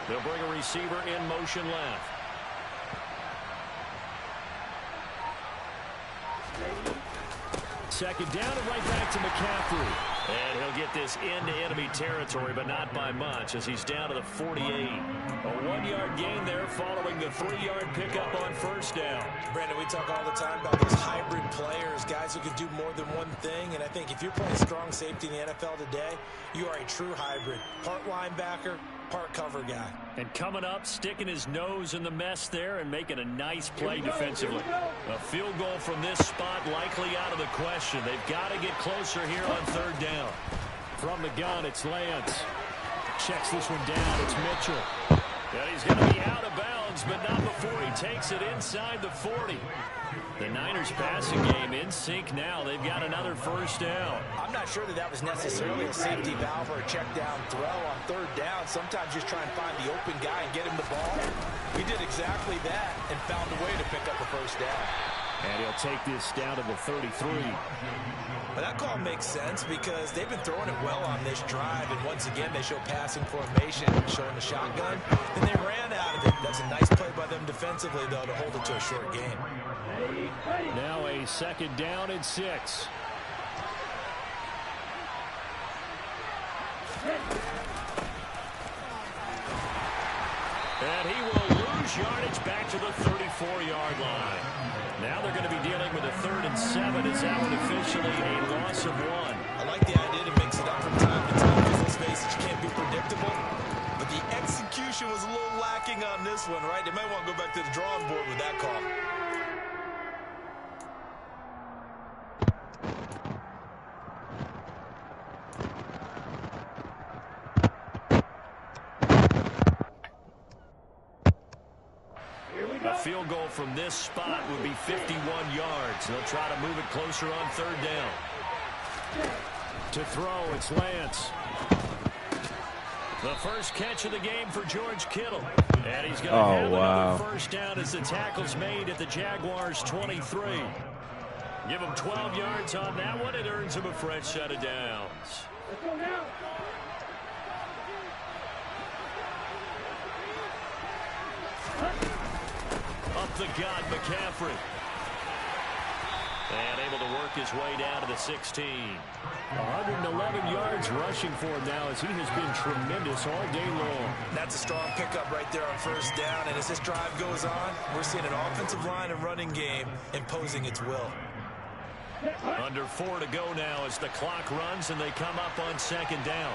They'll bring a receiver in motion left. Second down and right back to McCaffrey. And he'll get this into enemy territory, but not by much as he's down to the 48. A 1-yard gain there following the 3-yard pickup on 1st down. Brandon, we talk all the time about those hybrid players, guys who can do more than one thing. And I think if you're playing strong safety in the NFL today, you are a true hybrid. Part linebacker, part cover guy. And coming up, sticking his nose in the mess there and making a nice play defensively. A field goal from this spot likely out of the question. They've got to get closer here on 3rd down. From the gun, it's Lance. Checks this one down. It's Mitchell. And he's going to be out of bounds, but not before he takes it inside the 40. The Niners passing game in sync now. They've got another 1st down. I'm not sure that was necessarily a safety valve or a check down throw on 3rd down. Sometimes just try and find the open guy and get him the ball. He did exactly that and found a way to pick up the 1st down. And he'll take this down to the 33. But that call makes sense because they've been throwing it well on this drive. And once again, they show passing formation, showing the shotgun. And they ran out of it. That's a nice play by them defensively, though, to hold it to a short game. Now a 2nd down and 6. And he will lose yardage back to the 34-yard line. Now they're going to be dealing with a 3rd and 7. Is that one officially a loss of 1? I like the idea to mix it up from time to time because let's face it, you can't be predictable. But the execution was a little lacking on this one, right? They might want to go back to the drawing board with that call. A field goal from this spot would be 51 yards. They'll try to move it closer on 3rd down. To throw, it's Lance. The first catch of the game for George Kittle. And he's going to have another 1st down as the tackle's made at the Jaguars' 23. Give him 12 yards on that one. It earns him a fresh set of downs. Let's go now. Up the gut, McCaffrey. And able to work his way down to the 16. 111 yards rushing for him now as he has been tremendous all day long. That's a strong pickup right there on 1st down. And as this drive goes on, we're seeing an offensive line and running game imposing its will. Under 4 to go now as the clock runs and they come up on 2nd down.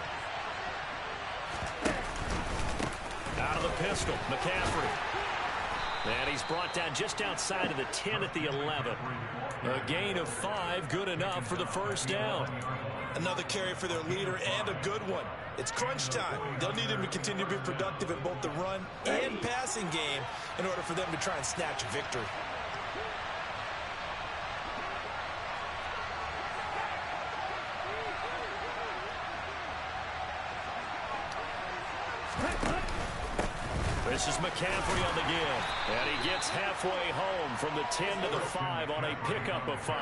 Out of the pistol, McCaffrey. And he's brought down just outside of the 10 at the 11. A gain of 5, good enough for the 1st down. Another carry for their leader and a good one. It's crunch time. They'll need him to continue to be productive in both the run and passing game in order for them to try and snatch a victory. This is McCaffrey on the give. And he gets halfway home from the 10 to the 5 on a pickup of 5.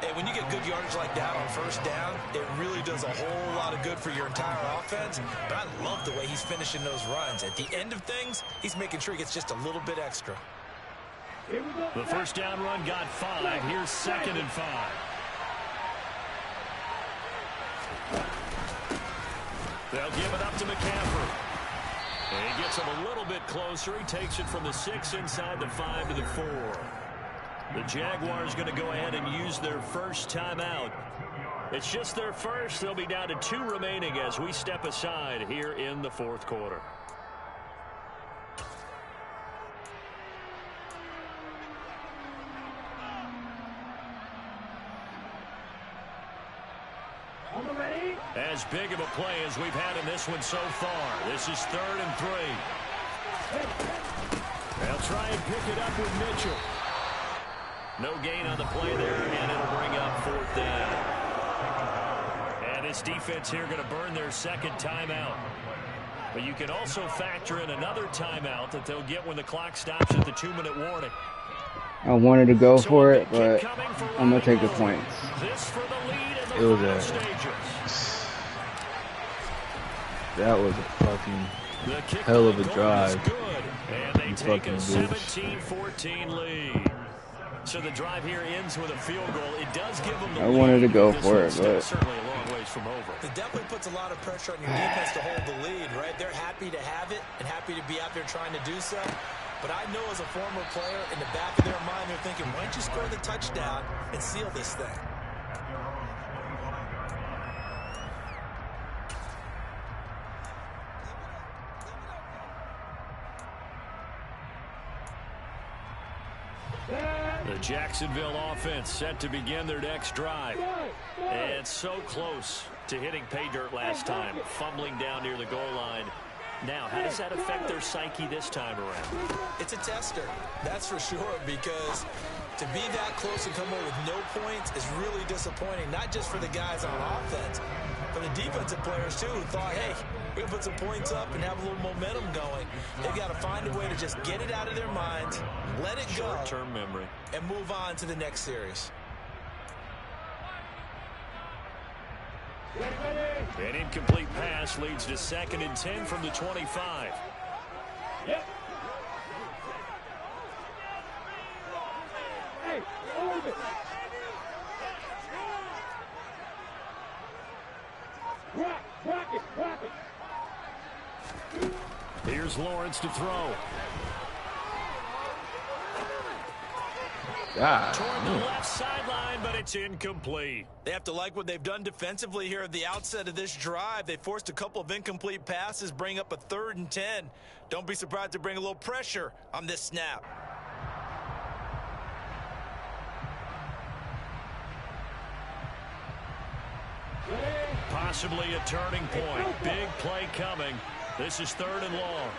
Hey, when you get good yardage like that on first down, it really does a whole lot of good for your entire offense. But I love the way he's finishing those runs. At the end of things, he's making sure he gets just a little bit extra. The first down run got 5. Here's 2nd and 5. They'll give it up to McCaffrey. And he gets him a little bit closer. He takes it from the 6 inside the 5 to the 4. The Jaguars going to go ahead and use their first timeout. It's just their first. They'll be down to 2 remaining as we step aside here in the 4th quarter. As big of a play as we've had in this one so far. This is 3rd and 3. They'll try and pick it up with Mitchell. No gain on the play there, and it'll bring up 4th down. And this defense here going to burn their 2nd timeout. But you can also factor in another timeout that they'll get when the clock stops at the 2-minute warning. I wanted to go for it, but I'm going to take the points. It was that was a fucking hell of a drive. And they take a 17-14 lead. So the drive here ends with a field goal. It does give them the I wanted to go for it, but certainly a long ways from over. It definitely puts a lot of pressure on your defense to hold the lead, right? They're happy to have it and happy to be out there trying to do so. But I know as a former player, in the back of their mind, they're thinking, why don't you score the touchdown and seal this thing? The Jacksonville offense set to begin their next drive. And so close to hitting pay dirt last time, fumbling down near the goal line. Now, how does that affect their psyche this time around? It's a tester, that's for sure, because to be that close and come away with no points is really disappointing, not just for the guys on offense, for the defensive players, too, who thought, hey, we're going to put some points up and have a little momentum going. They've got to find a way to just get it out of their minds, let it go, short-term memory, and move on to the next series. An incomplete pass leads to 2nd and 10 from the 25. Yep. Hey, hold it. Rock it. Here's Lawrence to throw. Toward the left sideline, but it's incomplete. They have to like what they've done defensively here at the outset of this drive. They forced a couple of incomplete passes, bring up a 3rd and 10. Don't be surprised to bring a little pressure on this snap. Possibly a turning point. Big play coming. This is 3rd and long.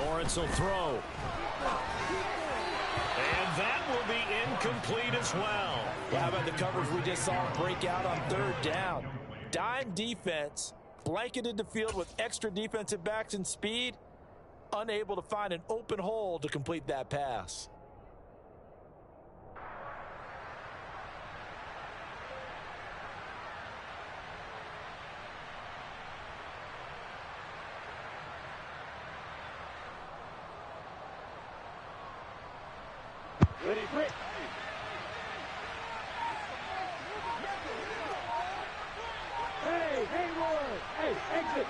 Lawrence will throw. And that will be incomplete as well. How about the coverage we just saw break out on 3rd down? Dime defense, blanketed the field with extra defensive backs and speed, unable to find an open hole to complete that pass. Ready, Brick. Hey, Ward. Hey, exit.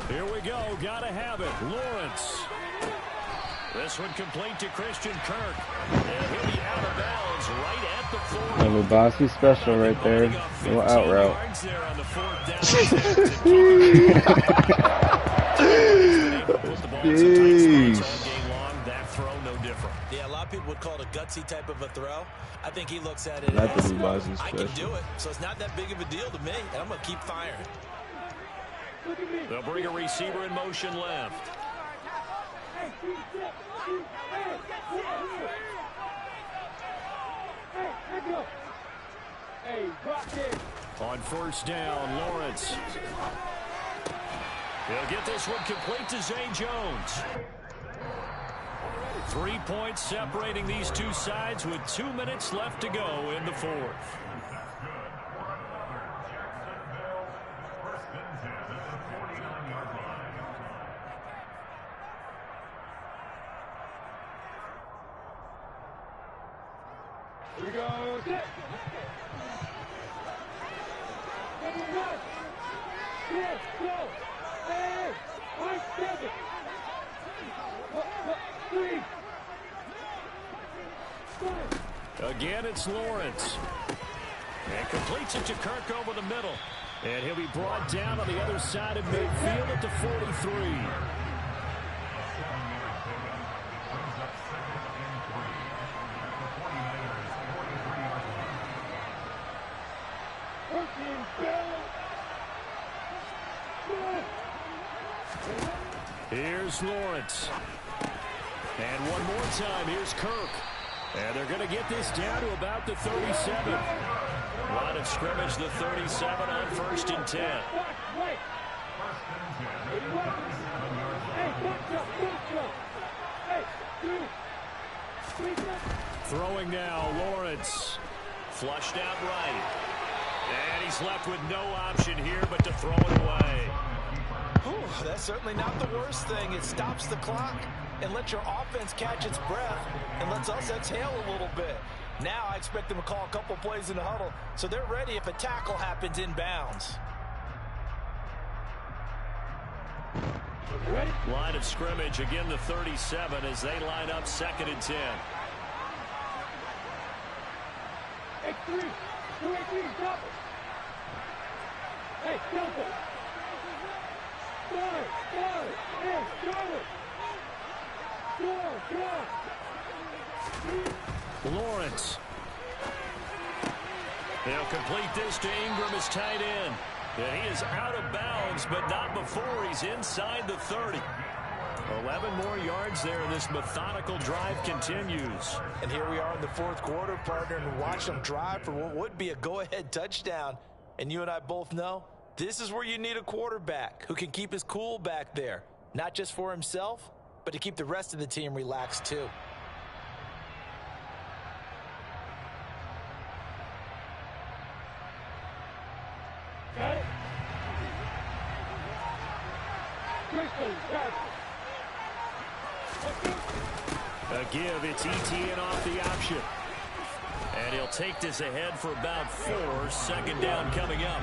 Here we go. Gotta have it. Lawrence. This one complete to Christian Kirk. And he'll be out of bounds right at the 40. Lubasi special right there. Little out route. Jeez. Yeah, a lot of people would call it a gutsy type of a throw. I think he looks at it Not as, the Lubasi I can special. do it, so it's not that big of a deal to me, and I'm going to keep firing. They'll bring a receiver in motion left. On first down, Lawrence. He'll get this one complete to Zay Jones. 3 points separating these two sides with 2 minutes left to go in the fourth. Here we go. Set. Yes, go. Hey, 7. 3. Again, it's Lawrence. And completes it to Kirk over the middle. And he'll be brought down on the other side of midfield at the 43. Here's Lawrence. And one more time, here's Kirk. And they're going to get this down to about the 37. Line of scrimmage, the 37 on 1st and 10. Throwing now, Lawrence. Flushed out right. And he's left with no option here but to throw it away. Whew, that's certainly not the worst thing. It stops the clock and lets your offense catch its breath and lets us exhale a little bit. Now I expect them to call a couple plays in the huddle so they're ready if a tackle happens inbounds. Line of scrimmage, again the 37 as they line up 2nd and 10. X3, 2-3, drop it. Hey, Delta. Start, hey, start it. Lawrence. They'll complete this to Ingram as tight end. And he is out of bounds, but not before he's inside the 30. 11 more yards there, and this methodical drive continues. And here we are in the 4th quarter, partner, and watch them drive for what would be a go-ahead touchdown. And you and I both know this is where you need a quarterback who can keep his cool back there, not just for himself, but to keep the rest of the team relaxed too. Got it. A give, it's ETN off the option. And he'll take this ahead for about 4. 2nd down coming up.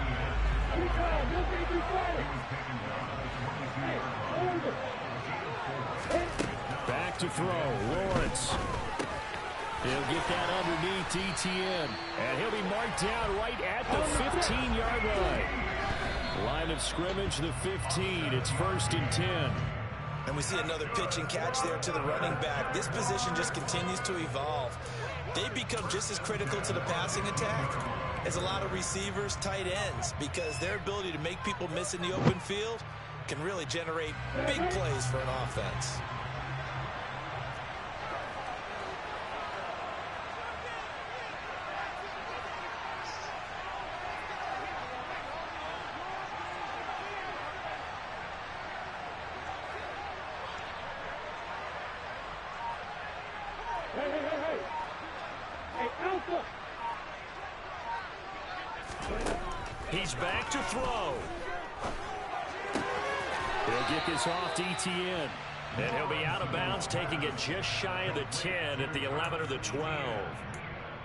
Back to throw, Lawrence. He'll get that underneath ETN. And he'll be marked down right at the 15-yard line. Line of scrimmage, the 15. It's 1st and 10. And we see another pitch and catch there to the running back. This position just continues to evolve. They become just as critical to the passing attack as a lot of receivers, tight ends, because their ability to make people miss in the open field can really generate big plays for an offense. He's back to throw. He'll get this off to ETN. And he'll be out of bounds, taking it just shy of the 10 at the 11 or the 12.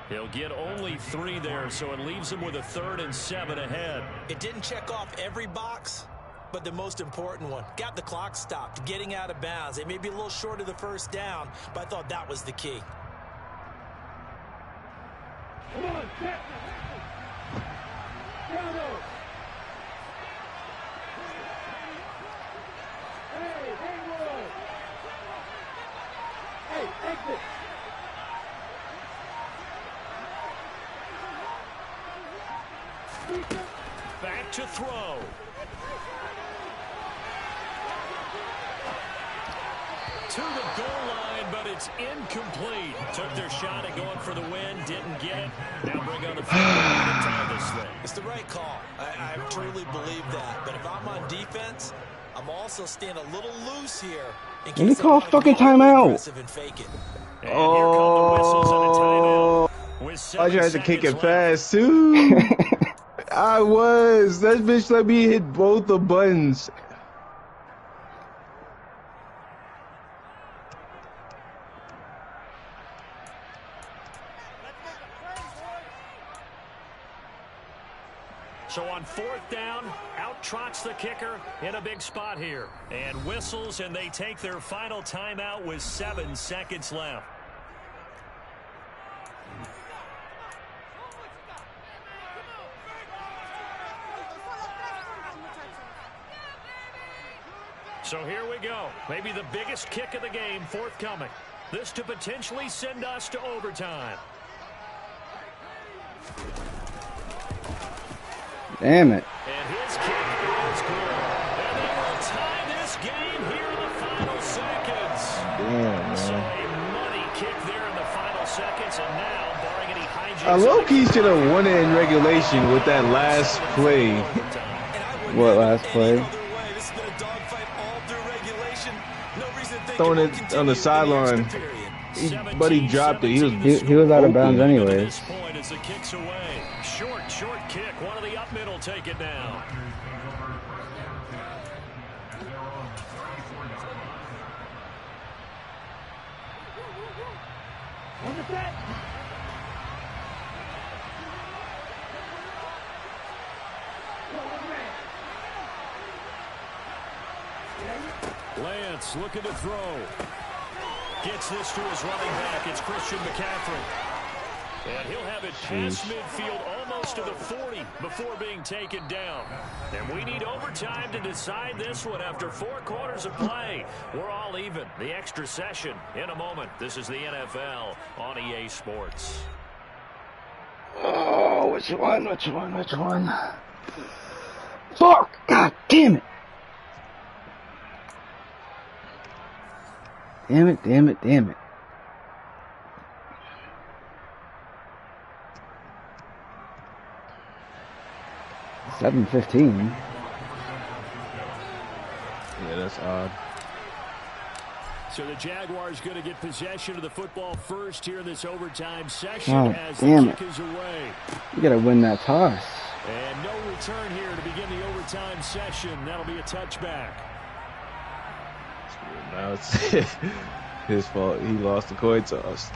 He'll get only 3 there, so it leaves him with a 3rd and 7 ahead. It didn't check off every box, but the most important one. Got the clock stopped, getting out of bounds. They may be a little short of the 1st down, but I thought that was the key. Come on, set. Down. Hey, Haywood. Hey, exit. Back to throw. to the goal line, but it's incomplete. Took their shot at going for the win, didn't get it. Now bring on the field and tie this thing. It's the right call. I truly believe that. But if I'm on defense, I'm also staying a little loose here. Let me call a fucking timeout. Oh, I tried to kick it fast too. I was. That bitch let me hit both the buttons. So on 4th down, out trots the kicker in a big spot here. And whistles, and they take their final timeout with 7 seconds left. So here we go. Maybe the biggest kick of the game forthcoming. This to potentially send us to overtime. Damn it. And his kick is good. And they will tie this game here in the final seconds. Damn, man. So a money kick there in the final seconds, and now, barring any hijinks... I low-key should have won it in regulation with that last play. What last play? Throwing it on the sideline. But he dropped it. He was out of bounds anyways. Short kick. One of the up middle take it down. Lance looking to throw. Gets this to his running back. It's Christian McCaffrey. And he'll have it past midfield, almost to the 40 before being taken down. And we need overtime to decide this one after 4 quarters of play. We're all even. The extra session in a moment. This is the NFL on EA Sports. Oh, which one? Fuck! God damn it! Damn it. 7:15. Yeah, that's odd. So the Jaguars going to get possession of the football first here in this overtime session as the kick is away. You got to win that toss. And no return here to begin the overtime session. That'll be a touchback. Now it's his fault. He lost the coin toss.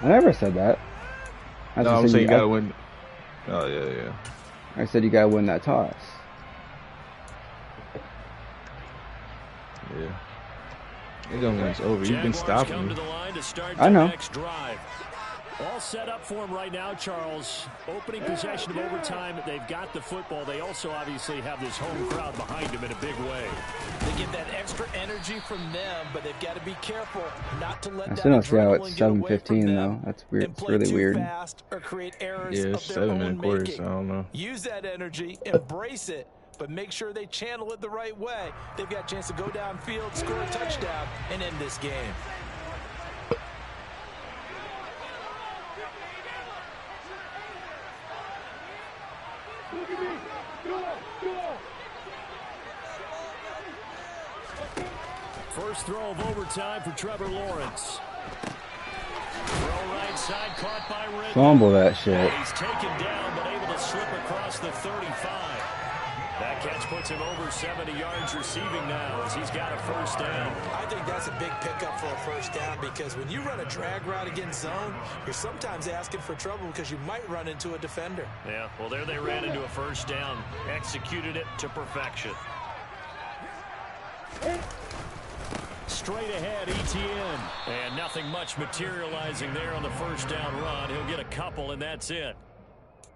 I never said that. No, I'm saying you got to win. Oh, yeah. I said you got to win that toss. Yeah. It don't mean it's over. You've been stopping me. I know. All set up for him right now, Charles. Opening possession of overtime. They've got the football. They also obviously have this home crowd behind them in a big way. They get that extra energy from them, but they've got to be careful not to let I still don't see how it's 7:15 though. That's weird. It's really weird. Yeah, it's 7-minute quarters. I don't know. Use that energy, embrace it, but make sure they channel it the right way. They've got a chance to go downfield, score a touchdown, and end this game. First throw of overtime for Trevor Lawrence. Throw right side, caught by Ridley. Fumble that shit. He's taken down, but able to slip across the 35. That catch puts him over 70 yards receiving now as he's got a first down. I think that's a big pickup for a first down because when you run a drag route against zone, you're sometimes asking for trouble because you might run into a defender. Yeah, well, there they ran into a first down. Executed it to perfection. Straight ahead, ETN. And nothing much materializing there on the first down run. He'll get a couple, and that's it.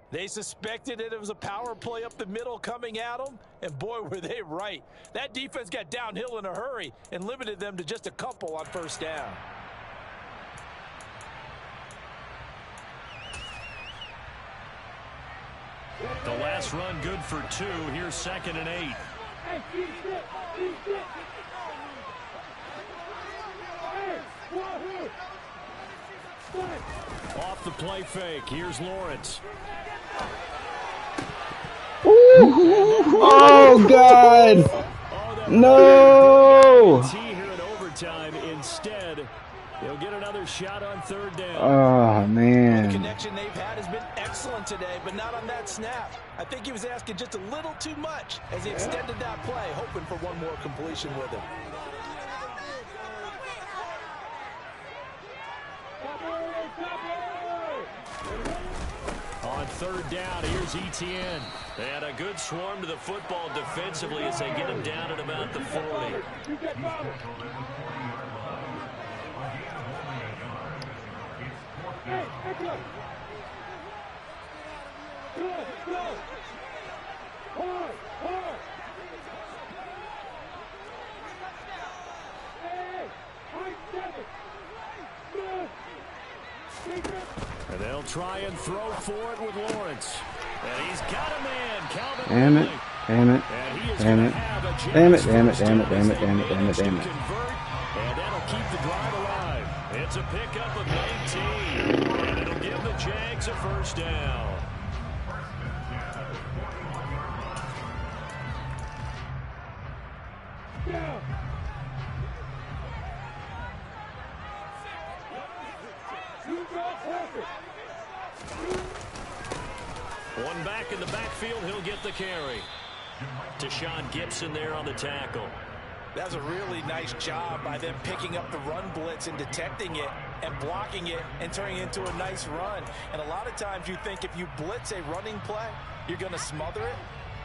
They suspected it was a power play up the middle coming at them, and boy, were they right. That defense got downhill in a hurry and limited them to just a couple on first down. The last run good for 2. Here's 2nd and 8. Off the play fake. Here's Lawrence. Oh, God. No. Here in overtime. Instead, they'll get another shot on third down. Oh, man. The connection they've had has been excellent today, but not on that snap. I think he was asking just a little too much as he extended that play, hoping for one more completion with him. On third down, here's Etienne. They had a good swarm to the football defensively as they get him down at about the 40. And they'll try and throw for it with Lawrence. And he's got a man, Calvin. Damn it. Damn it. Damn it. Damn it. Damn it. Damn it. Damn it. Damn it. Damn it. Damn it. And that'll keep the drive alive. It's a pickup of 19. And it'll give the Jags a first down. One back in the backfield, he'll get the carry. Deshaun Gibson there on the tackle. That's a really nice job by them picking up the run blitz and detecting it and blocking it and turning it into a nice run. And a lot of times you think if you blitz a running play, you're going to smother it.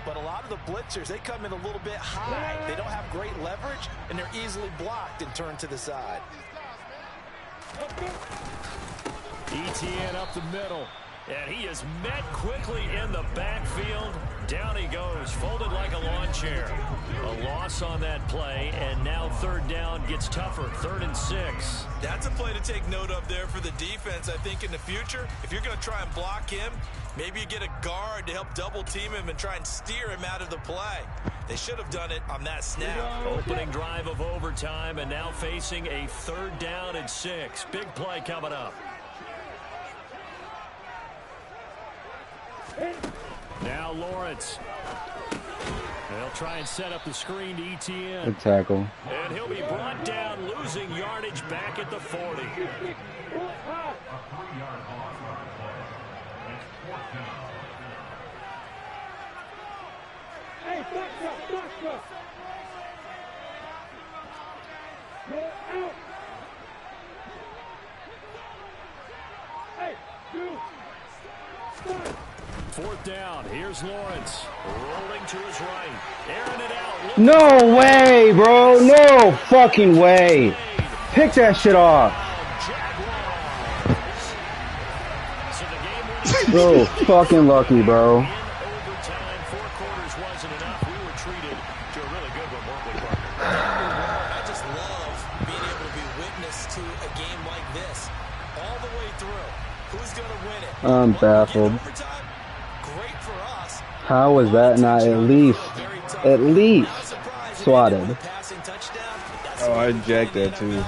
But a lot of the blitzers, they come in a little bit high. They don't have great leverage, and they're easily blocked and turned to the side. Etienne up the middle. And he is met quickly in the backfield. Down he goes, folded like a lawn chair. A loss on that play, and now third down gets tougher. 3rd and 6. That's a play to take note of there for the defense. I think in the future, if you're going to try and block him, maybe you get a guard to help double team him and try and steer him out of the play. They should have done it on that snap. Opening drive of overtime, and now facing a 3rd down and 6. Big play coming up. Now Lawrence. They'll try and set up the screen to Etienne. Good tackle. And he'll be brought down, losing yardage back at the 40. Hey, back up, back up. Go out. Hey, two. Stop. 4th down. Here's Lawrence. Rolling to his right. Airing it out. No way, bro. No fucking way. Pick that shit off. So fucking lucky, bro. Overtime, 4 quarters wasn't enough. We were treated to a really good one, weren't we, Parker? I just love being able to be witness to a game like this all the way through. Who's going to win it? I'm baffled. Great for us. How was that not at least swatted? Oh, I jacked that too.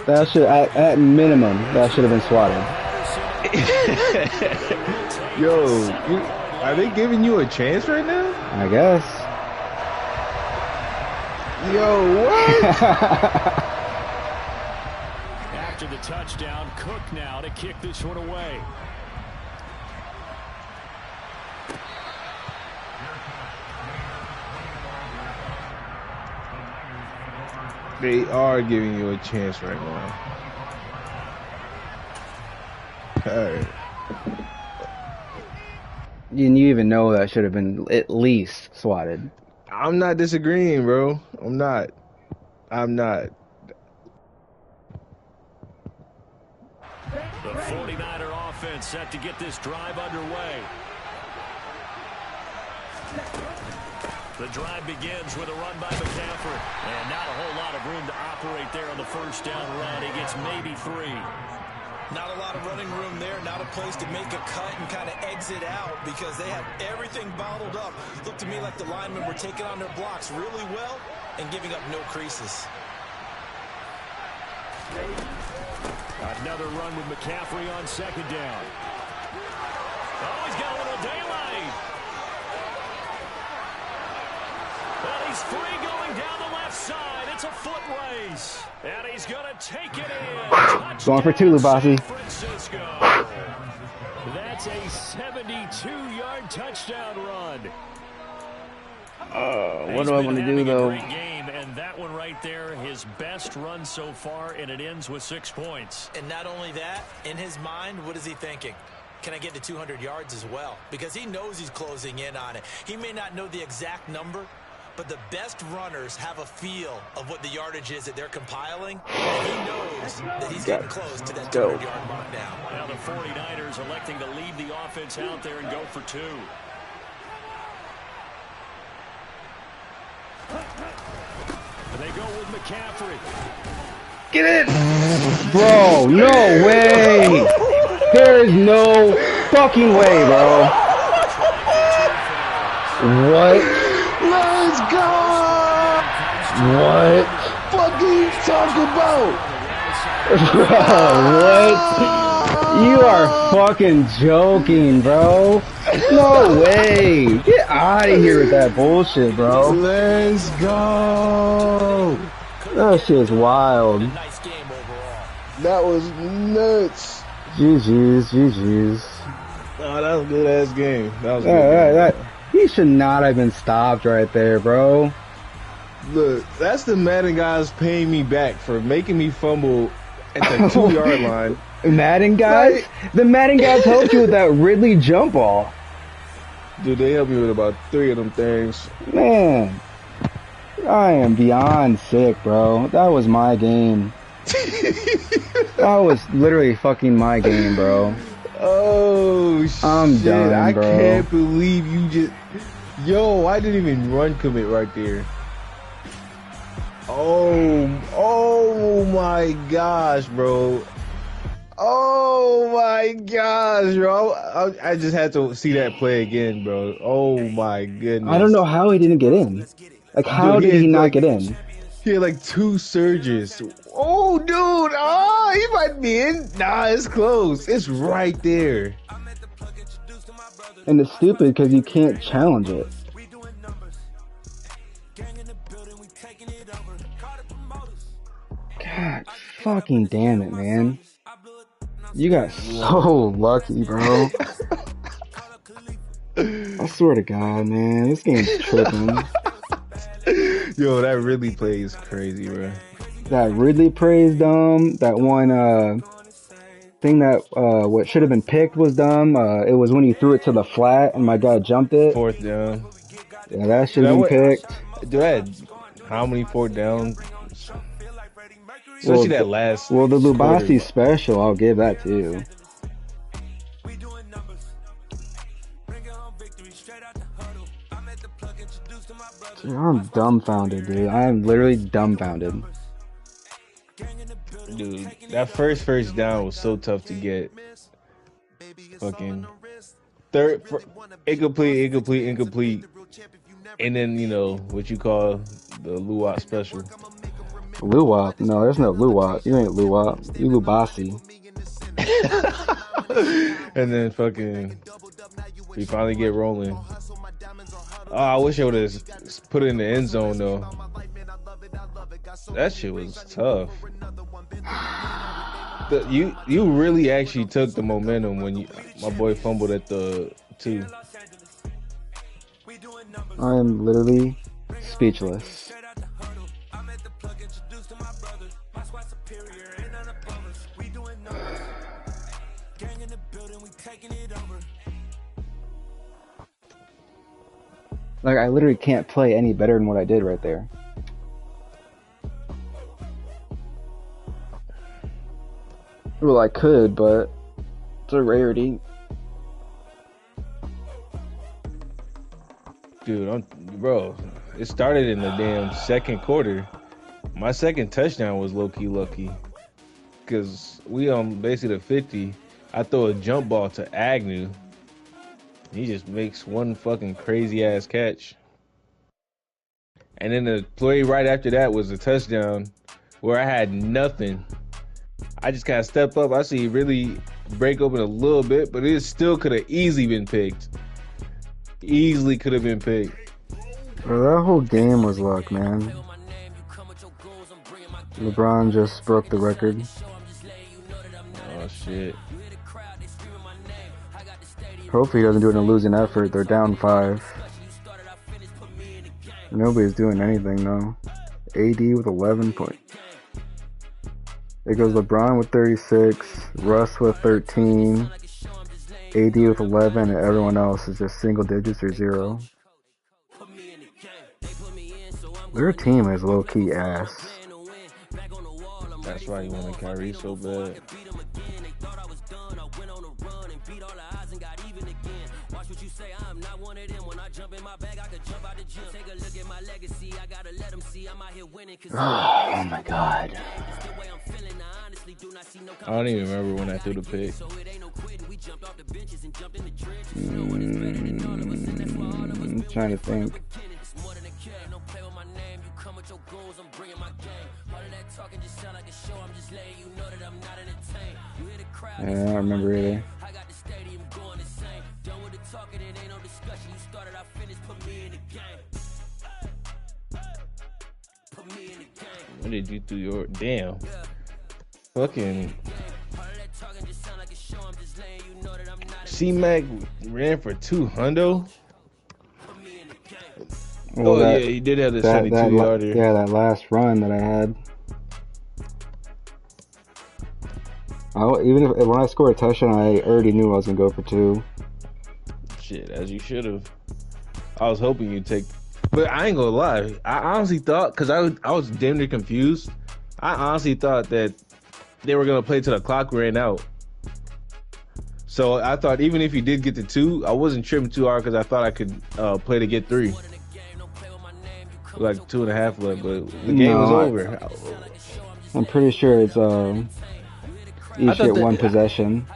That should, at minimum, that should have been swatted. Yo, are they giving you a chance right now? I guess. Yo, what? After the touchdown, Cook now to kick this one away. They are giving you a chance right now. All right. And you even know that should have been at least swatted. I'm not disagreeing, bro. I'm not. The 49er offense set to get this drive underway. The drive begins with a run by McCaffrey. And not a whole lot of room to operate there on the first down run. He gets maybe 3. Not a lot of running room there. Not a place to make a cut and kind of exit out because they have everything bottled up. Looked to me like the linemen were taking on their blocks really well and giving up no creases. Another run with McCaffrey on second down. Oh, he's got a little daylight. And he's free going down the left side. It's a foot race. And he's going to take it in. Going for 2, Lubasi. That's a 72-yard touchdown run. What do I want to do, though? Great game, and that one right there, his best run so far, and it ends with 6 points. And not only that, in his mind, what is he thinking? Can I get to 200 yards as well? Because he knows he's closing in on it. He may not know the exact number, but the best runners have a feel of what the yardage is that they're compiling, and he knows that he's getting close to that 200-yard mark now. Now the 49ers electing to leave the offense out there and go for 2. They go with McCaffrey. Get it! Bro, no way! There is no fucking way, bro. What? Let's go! What? What are you talking about? Bro, what? You are fucking joking, bro. No way. Get out of here with that bullshit, bro. Let's go. That shit is wild. That was nuts. GG's. Oh, that was a good ass game. That was a good game. He should not have been stopped right there, bro. Look, that's the Madden guys paying me back for making me fumble at the 2-yard line. Madden guys? The Madden guys helped you with that Ridley jump ball. Dude, they helped me with about 3 of them things. Man, I am beyond sick, bro. That was my game. That was literally fucking my game, bro. Oh, shit. I'm done, bro. I can't believe you just... Yo, I didn't even run commit right there. Oh my gosh, bro. Oh my gosh, bro. I just had to see that play again, bro. Oh my goodness. I don't know how he didn't get in. Like, how did he not get in? He had like 2 surges. Oh, dude. Oh, he might be in. Nah, it's close. It's right there. And it's stupid because you can't challenge it. God fucking damn it, man. You got so lucky, bro. I swear to God, man. This game's tripping. Yo, that Ridley play is crazy, bro. That Ridley play is dumb. That one thing that what should have been picked was dumb. It was when he threw it to the flat and my guy jumped it. 4th down. Yeah, that should have been picked. Dude, I had how many 4th downs? Especially that last. Well, the Lubasi special, I'll give that to you. Dude, I'm dumbfounded, dude. I am literally dumbfounded. Dude, that first down was so tough to get. Fucking third, incomplete. And then, you know, what you call the Luwak special. Luwak? No, there's no Luwak. You ain't Luwak. You Lubasi. And then fucking, we finally get rolling. Oh, I wish I would have put it in the end zone, though. That shit was tough. You really actually took the momentum when my boy fumbled at the 2. I am literally speechless. Like, I literally can't play any better than what I did right there. Well, I could, but it's a rarity. Dude, bro, it started in the damn second quarter. My second touchdown was low-key lucky. Because we basically the 50. I throw a jump ball to Agnew. He just makes one fucking crazy-ass catch. And then the play right after that was a touchdown where I had nothing. I just kind of stepped up. I see it really break open a little bit, but it still could have easily been picked. Easily could have been picked. Bro, that whole game was luck, man. LeBron just broke the record. Oh, shit. Hopefully he doesn't do it in a losing effort. They're down 5. Nobody's doing anything, though. AD with 11 points. It goes LeBron with 36, Russ with 13, AD with 11, and everyone else is just single digits or 0. Their team is low-key ass. That's why you wanted Kyrie so bad. Oh my god. I don't even remember when I threw the pick. I'm trying to think. Yeah, I don't remember either. When did you do your damn? Fucking C-Mac ran for 200. Well, yeah, he did have the 72-yarder. Yeah, that last run that I had. Even if when I scored a touchdown, I already knew I was gonna go for 2. Shit, as you should have. I was hoping you'd take, but I ain't gonna lie. I honestly thought, cause I was damn near confused. I honestly thought that they were gonna play till the clock ran out. So I thought even if you did get to 2, I wasn't tripping too hard because I thought I could play to get 3. Like 2.5 left, but the game was over. I'm pretty sure it's each get one possession.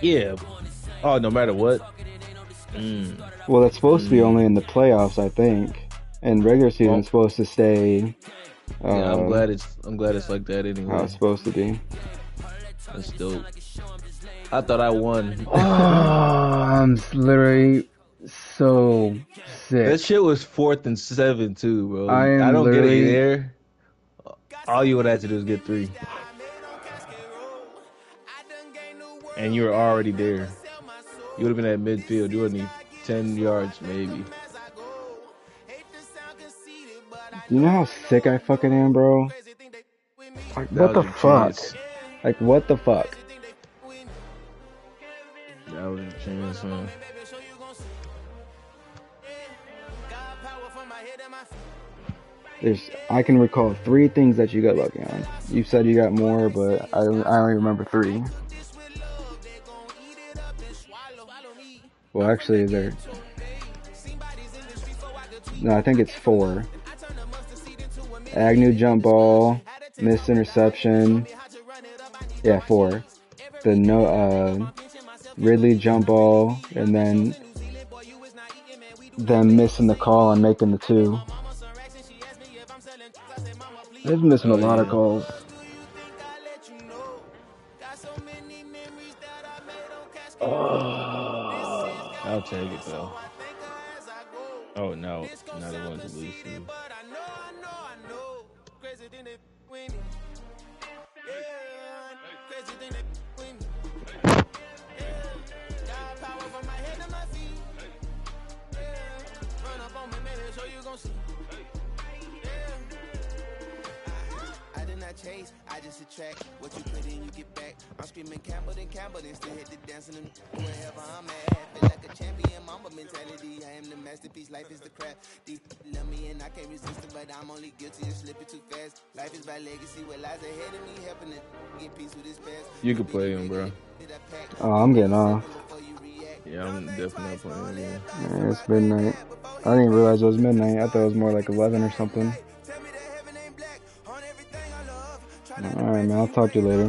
Yeah. Oh, no matter what. Well, it's supposed to be only in the playoffs, I think. And regular season is supposed to stay. Yeah, I'm glad it's like that anyway. How it's supposed to be. That's dope. I thought I won. Oh, I'm literally so sick. That shit was 4th and 7 too, bro. I don't get it there. All you would have to do is get 3. And you were already there. You would have been at midfield. You would need 10 yards maybe. Do you know how sick I fucking am, bro? Like, what the fuck? Like, what the fuck? That was a chance, huh? I can recall 3 things that you got lucky on. You said you got more, but I only remember 3. Well, actually, no, I think it's 4. Agnew jump ball, missed interception. Yeah, 4. The Ridley jump ball, and then them missing the call and making the 2. They've missing a lot of calls. I'll take it though. Oh no, not the one to lose to. Chase, I just attract what you put in, you get back. I'm screaming Campbell, then still hit the dancing and wherever I'm at. Feel like a champion, mamba mentality. I am the masterpiece, life is the craft. Deep love me and I can't resist it, but I'm only guilty of slipping too fast. Life is by legacy, what lies ahead of me, helping to get peace with this past. You can play him, bro. Oh, I'm getting off. Yeah, I'm definitely not playing again. Yeah, it's midnight. I didn't even realize it was midnight. I thought it was more like 11 or something. Alright, man. I'll talk to you later.